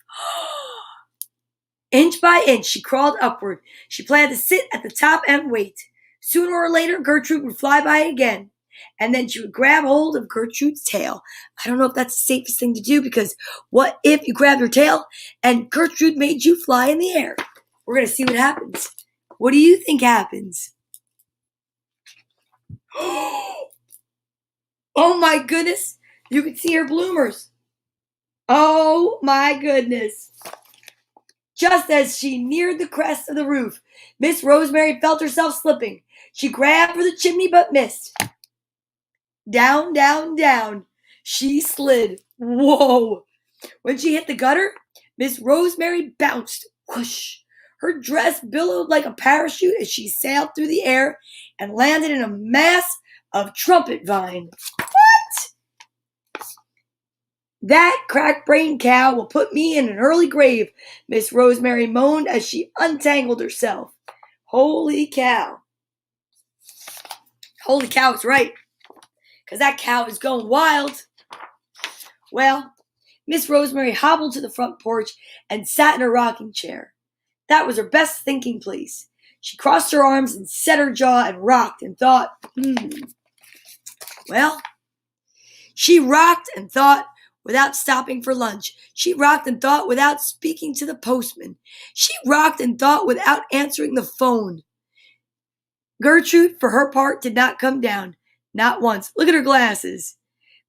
Inch by inch, she crawled upward. She planned to sit at the top and wait. Sooner or later, Gertrude would fly by again, and then she would grab hold of Gertrude's tail. I don't know if that's the safest thing to do, because what if you grabbed her tail and Gertrude made you fly in the air? We're going to see what happens. What do you think happens? Oh my goodness. You can see her bloomers. Oh my goodness. Just as she neared the crest of the roof, Miss Rosemary felt herself slipping. She grabbed for the chimney but missed. Down, down, down. She slid. Whoa. When she hit the gutter, Miss Rosemary bounced. Whoosh. Her dress billowed like a parachute as she sailed through the air and landed in a mass of trumpet vine. What? That crack-brained cow will put me in an early grave, Miss Rosemary moaned as she untangled herself. Holy cow. Holy cow is right, because that cow is going wild. Well, Miss Rosemary hobbled to the front porch and sat in her rocking chair. That was her best thinking place. She crossed her arms and set her jaw and rocked and thought, Well, she rocked and thought without stopping for lunch. She rocked and thought without speaking to the postman. She rocked and thought without answering the phone. Gertrude, for her part, did not come down. Not once. Look at her glasses.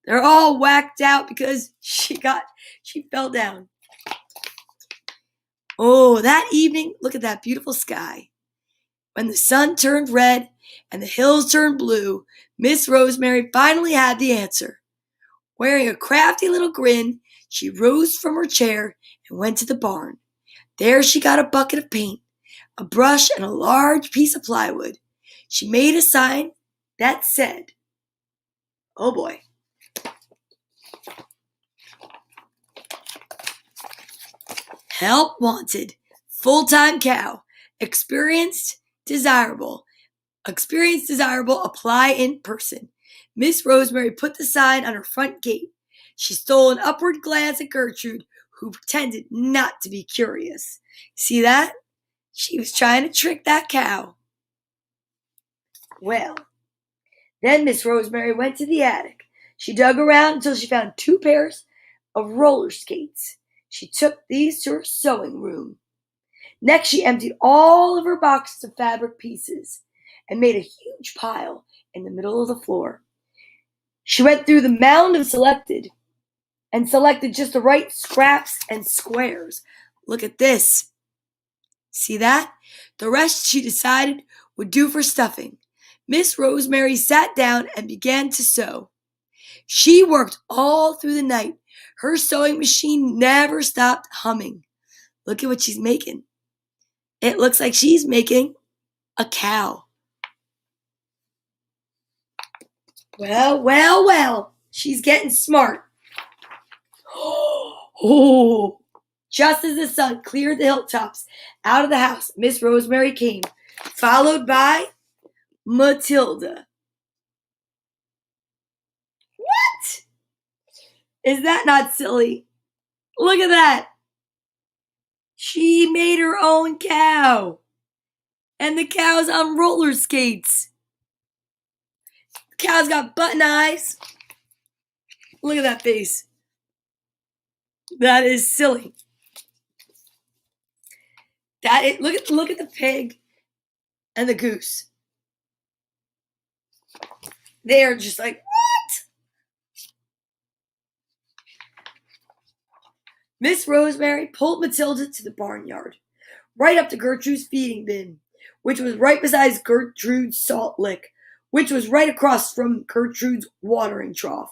They're all whacked out because she fell down. Oh, that evening, look at that beautiful sky. When the sun turned red and the hills turned blue, Miss Rosemary finally had the answer. Wearing a crafty little grin, she rose from her chair and went to the barn. There she got a bucket of paint, a brush, and a large piece of plywood. She made a sign that said, oh boy, help wanted, full-time cow, experience desirable, apply in person. Miss Rosemary put the sign on her front gate. She stole an upward glance at Gertrude, who pretended not to be curious. See that? She was trying to trick that cow. Well, then Miss Rosemary went to the attic. She dug around until she found 2 pairs of roller skates. She took these to her sewing room. Next, she emptied all of her boxes of fabric pieces and made a huge pile in the middle of the floor. She went through the mound and selected just the right scraps and squares. Look at this. See that? The rest she decided would do for stuffing. Miss Rosemary sat down and began to sew. She worked all through the night. Her sewing machine never stopped humming. Look at what she's making. It looks like she's making a cow. Well, she's getting smart. Oh, just as the sun cleared the hilltops out of the house, Miss Rosemary came, followed by Matilda. What? Is that not silly? Look at that. She made her own cow. And the cow's on roller skates. The cow's got button eyes. Look at that face. That is silly. Look at the pig and the goose. They are just like, what? Miss Rosemary pulled Matilda to the barnyard, right up to Gertrude's feeding bin, which was right beside Gertrude's salt lick, which was right across from Gertrude's watering trough.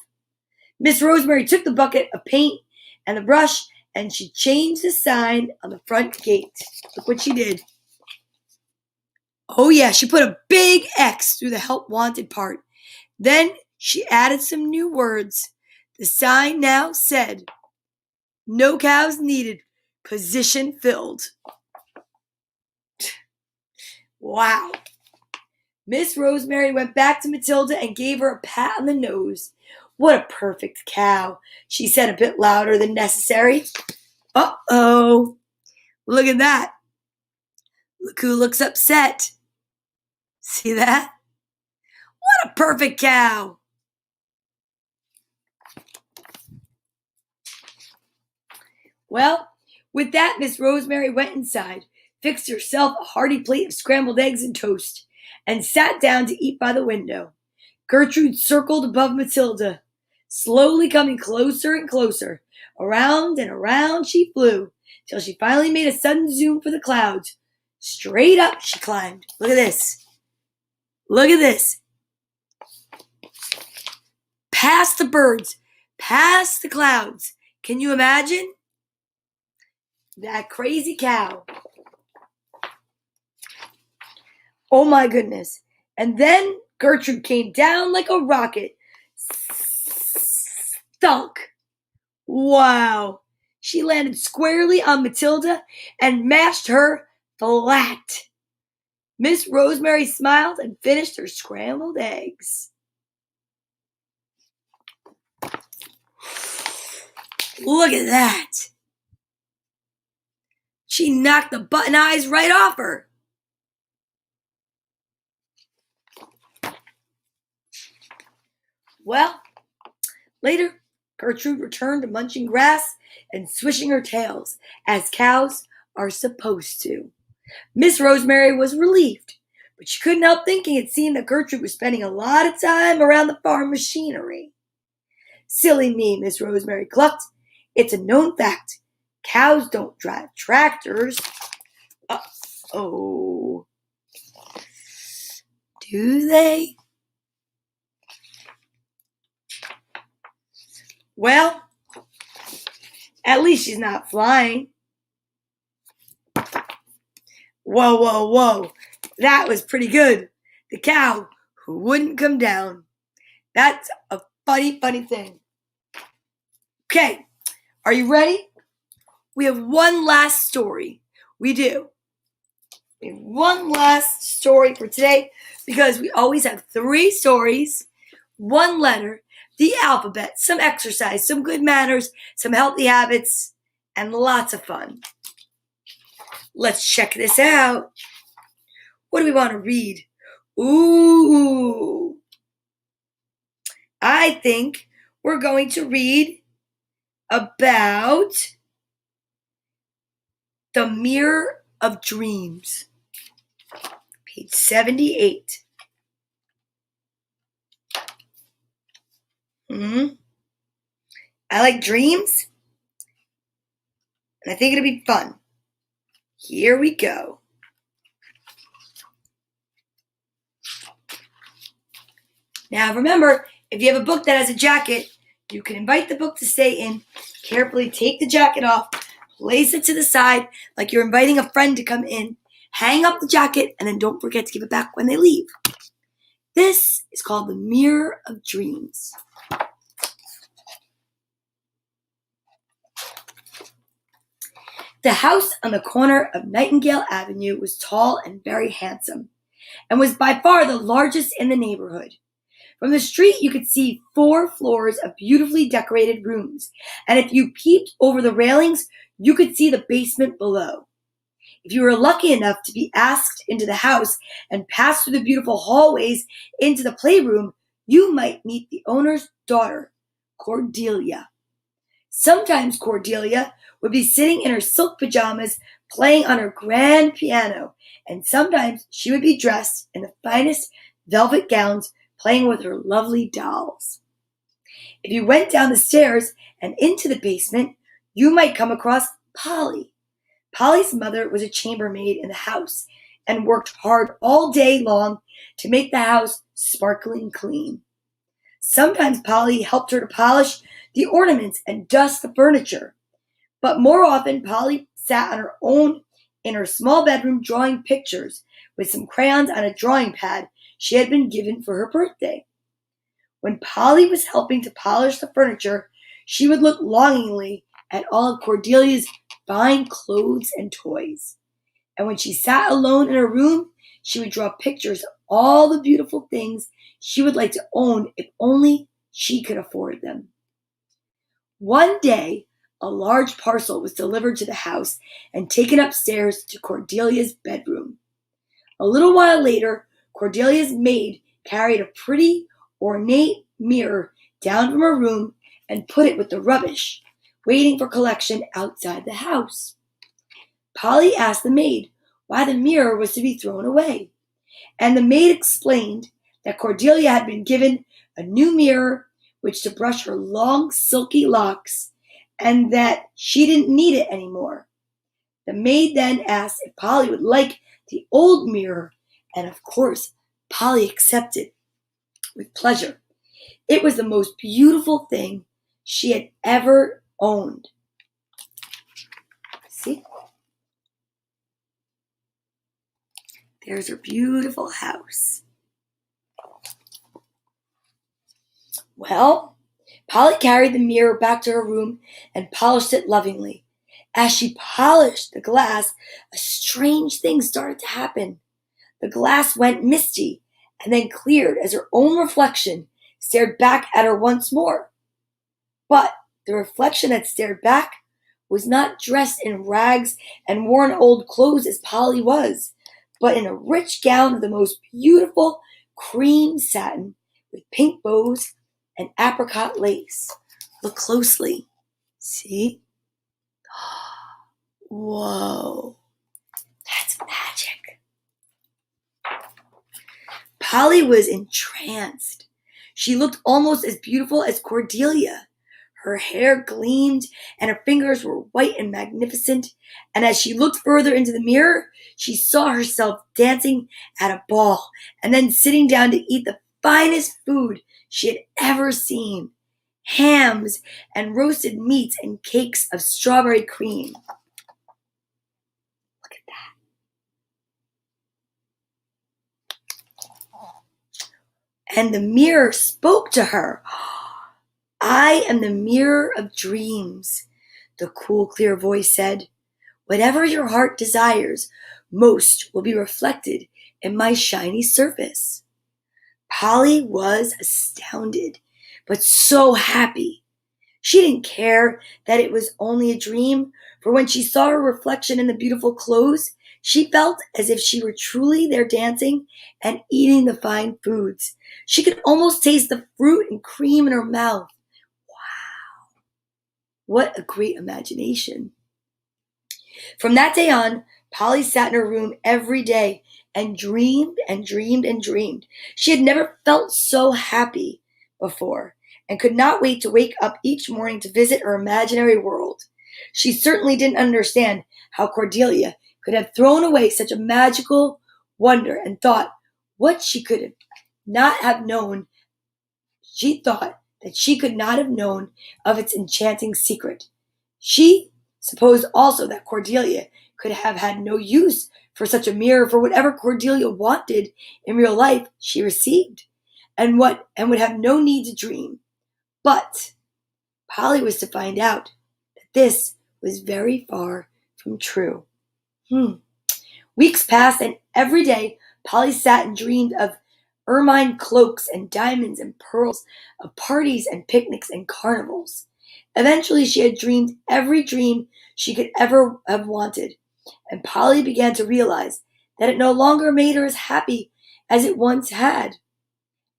Miss Rosemary took the bucket of paint and the brush, and she changed the sign on the front gate. Look what she did. Oh yeah, she put a big X through the help wanted part. Then she added some new words. The sign now said, no cows needed, position filled. Wow. Miss Rosemary went back to Matilda and gave her a pat on the nose. What a perfect cow, she said a bit louder than necessary. Uh-oh. Look at that. Look who looks upset. See that? What a perfect cow. Well, with that, Miss Rosemary went inside, fixed herself a hearty plate of scrambled eggs and toast, and sat down to eat by the window. Gertrude circled above Matilda, slowly coming closer and closer. Around and around she flew, till she finally made a sudden zoom for the clouds. Straight up she climbed. Look at this. Look at this. Past the birds, past the clouds. Can you imagine? That crazy cow. Oh my goodness. And then Gertrude came down like a rocket. Thunk. Wow. She landed squarely on Matilda and mashed her flat. Miss Rosemary smiled and finished her scrambled eggs. Look at that. She knocked the button eyes right off her. Well, later, Gertrude returned to munching grass and swishing her tails, as cows are supposed to. Miss Rosemary was relieved, but she couldn't help thinking it seemed that Gertrude was spending a lot of time around the farm machinery. Silly me, Miss Rosemary clucked. It's a known fact. Cows don't drive tractors. Uh-oh. Do they? Well, at least she's not flying. Whoa, whoa, whoa. That was pretty good. The cow who wouldn't come down. That's a funny, funny thing. Okay, are you ready? We have one last story. We do. We have one last story for today because we always have 3 stories, 1 letter, the alphabet, some exercise, some good manners, some healthy habits, and lots of fun. Let's check this out. What do we want to read? Ooh. I think we're going to read about The Mirror of Dreams, page 78. I like dreams, and I think it'll be fun. Here we go. Now remember, if you have a book that has a jacket, you can invite the book to stay in. Carefully take the jacket off, place it to the side like you're inviting a friend to come in. Hang up the jacket, and then don't forget to give it back when they leave. This is called The Mirror of Dreams. The house on the corner of Nightingale Avenue was tall and very handsome, and was by far the largest in the neighborhood. From the street, you could see 4 floors of beautifully decorated rooms, and if you peeped over the railings, you could see the basement below. If you were lucky enough to be asked into the house and pass through the beautiful hallways into the playroom, you might meet the owner's daughter, Cordelia. Sometimes Cordelia would be sitting in her silk pajamas playing on her grand piano, and sometimes she would be dressed in the finest velvet gowns playing with her lovely dolls. If you went down the stairs and into the basement, you might come across Polly. Polly's mother was a chambermaid in the house and worked hard all day long to make the house sparkling clean. Sometimes Polly helped her to polish the ornaments and dust the furniture, but more often Polly sat on her own in her small bedroom drawing pictures with some crayons on a drawing pad she had been given for her birthday. When Polly was helping to polish the furniture, she would look longingly at all of Cordelia's fine clothes and toys. And when she sat alone in her room, she would draw pictures of all the beautiful things she would like to own if only she could afford them. One day, A large parcel was delivered to the house and taken upstairs to Cordelia's bedroom. A little while later, Cordelia's maid carried a pretty, ornate mirror down from her room and put it with the rubbish, waiting for collection outside the house. Polly asked the maid why the mirror was to be thrown away, and the maid explained that Cordelia had been given a new mirror which to brush her long, silky locks, and that she didn't need it anymore. The maid then asked if Polly would like the old mirror, and of course, Polly accepted with pleasure. It was the most beautiful thing she had ever owned. See? There's her beautiful house. Well, Polly carried the mirror back to her room and polished it lovingly. As she polished the glass, a strange thing started to happen. The glass went misty and then cleared as her own reflection stared back at her once more. But the reflection that stared back was not dressed in rags and worn old clothes as Polly was, but in a rich gown of the most beautiful cream satin with pink bows and apricot lace. Look closely. See? Whoa. That's magic. Polly was entranced. She looked almost as beautiful as Cordelia. Her hair gleamed and her fingers were white and magnificent, and as she looked further into the mirror, she saw herself dancing at a ball and then sitting down to eat the finest food she had ever seen: hams and roasted meats and cakes of strawberry cream. Look at that. And the mirror spoke to her. I am the mirror of dreams, the cool, clear voice said. Whatever your heart desires most will be reflected in my shiny surface. Polly was astounded, but so happy. She didn't care that it was only a dream, for when she saw her reflection in the beautiful clothes, she felt as if she were truly there dancing and eating the fine foods. She could almost taste the fruit and cream in her mouth. Wow, what a great imagination. From that day on, Polly sat in her room every day and dreamed and dreamed and dreamed. She had never felt so happy before and could not wait to wake up each morning to visit her imaginary world. She certainly didn't understand how Cordelia could have thrown away such a magical wonder and thought what she could not have known. She thought that she could not have known of its enchanting secret. She supposed also that Cordelia could have had no use for such a mirror, for whatever Cordelia wanted in real life she received, and would have no need to dream. But Polly was to find out that this was very far from true. Weeks passed, and every day Polly sat and dreamed of ermine cloaks and diamonds and pearls, of parties and picnics and carnivals. Eventually she had dreamed every dream she could ever have wanted, and Polly began to realize that it no longer made her as happy as it once had,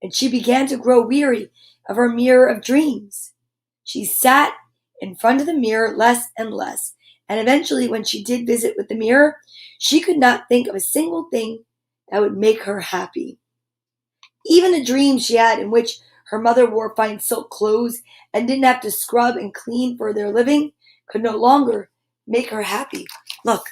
and she began to grow weary of her mirror of dreams. She sat in front of the mirror less and less, and eventually when she did visit with the mirror, she could not think of a single thing that would make her happy. Even the dreams she had in which her mother wore fine silk clothes and didn't have to scrub and clean for their living could no longer make her happy. Look.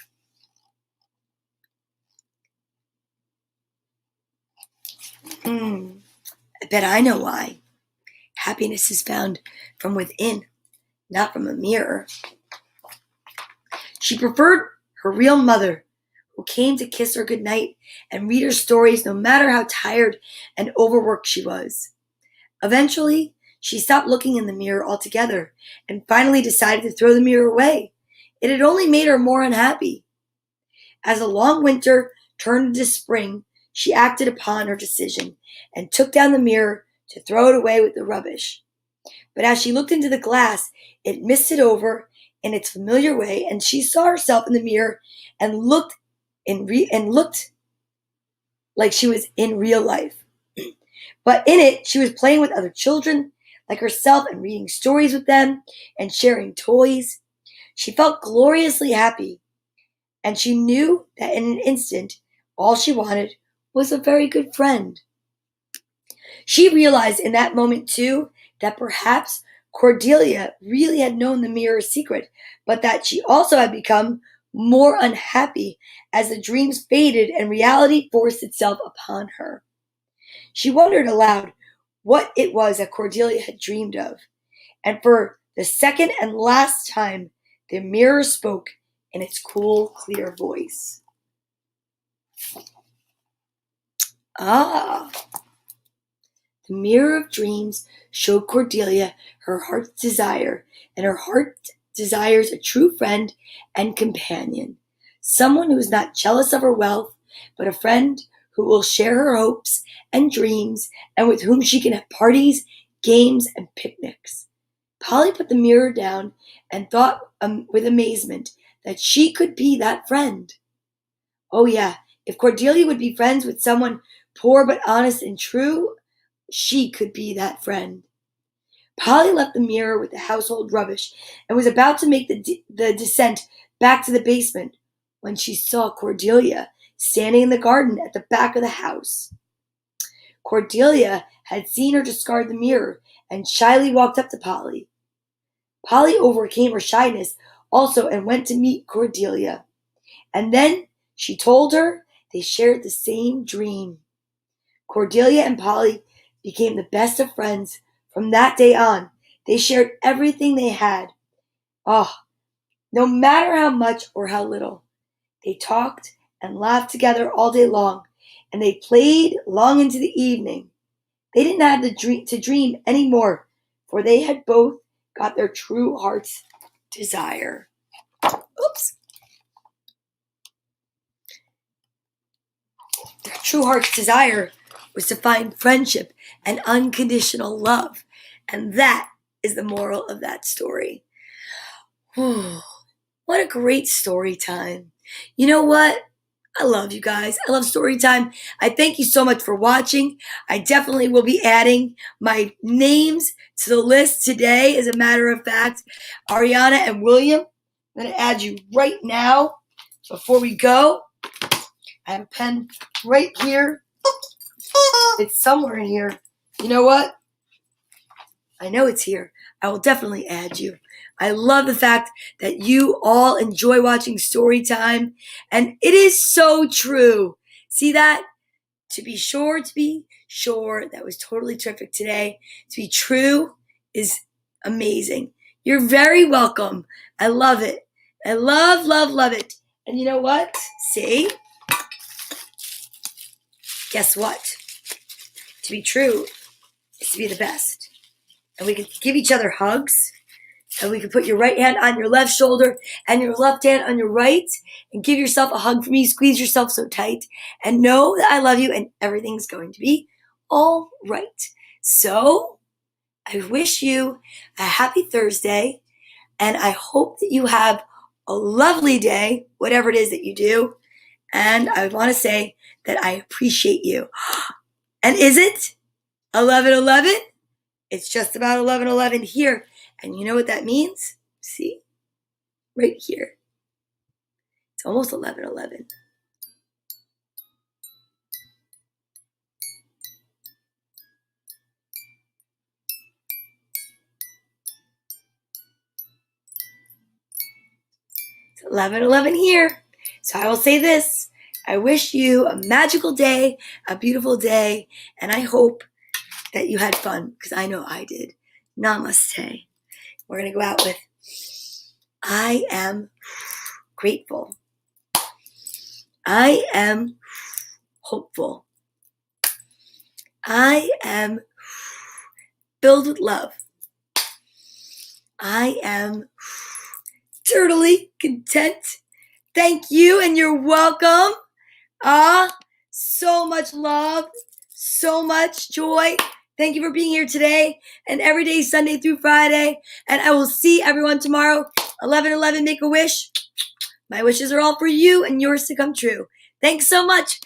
I bet I know why. Happiness is found from within, not from a mirror. She preferred her real mother, who came to kiss her goodnight and read her stories no matter how tired and overworked she was. Eventually, she stopped looking in the mirror altogether and finally decided to throw the mirror away. It had only made her more unhappy. As the long winter turned into spring, she acted upon her decision and took down the mirror to throw it away with the rubbish. But as she looked into the glass, it misted over in its familiar way, and she saw herself in the mirror and looked like she was in real life. But in it, she was playing with other children like herself and reading stories with them and sharing toys. She felt gloriously happy, and she knew that in an instant, all she wanted was a very good friend. She realized in that moment, too, that perhaps Cordelia really had known the mirror's secret, but that she also had become more unhappy as the dreams faded and reality forced itself upon her. She wondered aloud what it was that Cordelia had dreamed of, and for the second and last time, the mirror spoke in its cool, clear voice. Ah, the mirror of dreams showed Cordelia her heart's desire, and her heart desires a true friend and companion, someone who is not jealous of her wealth, but a friend who will share her hopes and dreams, and with whom she can have parties, games, and picnics. Polly put the mirror down and thought with amazement that she could be that friend. Oh, yeah, if Cordelia would be friends with someone poor but honest and true, she could be that friend. Polly left the mirror with the household rubbish and was about to make the descent back to the basement when she saw Cordelia standing in the garden at the back of the house. Cordelia had seen her discard the mirror and shyly walked up to Polly. Polly overcame her shyness also and went to meet Cordelia. And then she told her they shared the same dream. Cordelia and Polly became the best of friends from that day on. They shared everything they had. Oh, no matter how much or how little. They talked and laughed together all day long, and they played long into the evening. They didn't have to dream any more, for they had both got their true heart's desire. Oops. Their true heart's desire was to find friendship and unconditional love. And that is the moral of that story. What a great story time. You know what? I love you guys. I love story time. I thank you so much for watching. I definitely will be adding my names to the list today. As a matter of fact, Ariana and William, I'm going to add you right now before we go. I have a pen right here. It's somewhere in here. You know what? I know it's here. I will definitely add you. I love the fact that you all enjoy watching story time, and it is so true. See that? To be sure, that was totally terrific today. To be true is amazing. You're very welcome. I love it. I love, love, love it. And you know what? See? Guess what? To be true is to be the best. And we can give each other hugs. And we can put your right hand on your left shoulder and your left hand on your right. And give yourself a hug for me. Squeeze yourself so tight. And know that I love you and everything's going to be all right. So, I wish you a happy Thursday. And I hope that you have a lovely day, whatever it is that you do. And I want to say that I appreciate you. And is it 11:11? It's just about 11:11 here. And you know what that means? See? Right here. It's almost 11:11. It's 11:11 here. So I will say this. I wish you a magical day, a beautiful day, and I hope that you had fun, because I know I did. Namaste. We're going to go out with I am grateful. I am hopeful. I am filled with love. I am totally content. Thank you, and you're welcome. So much love, so much joy. Thank you for being here today and every day, Sunday through Friday. And I will see everyone tomorrow 1111 Make a Wish. My wishes are all for you and yours to come true. Thanks so much.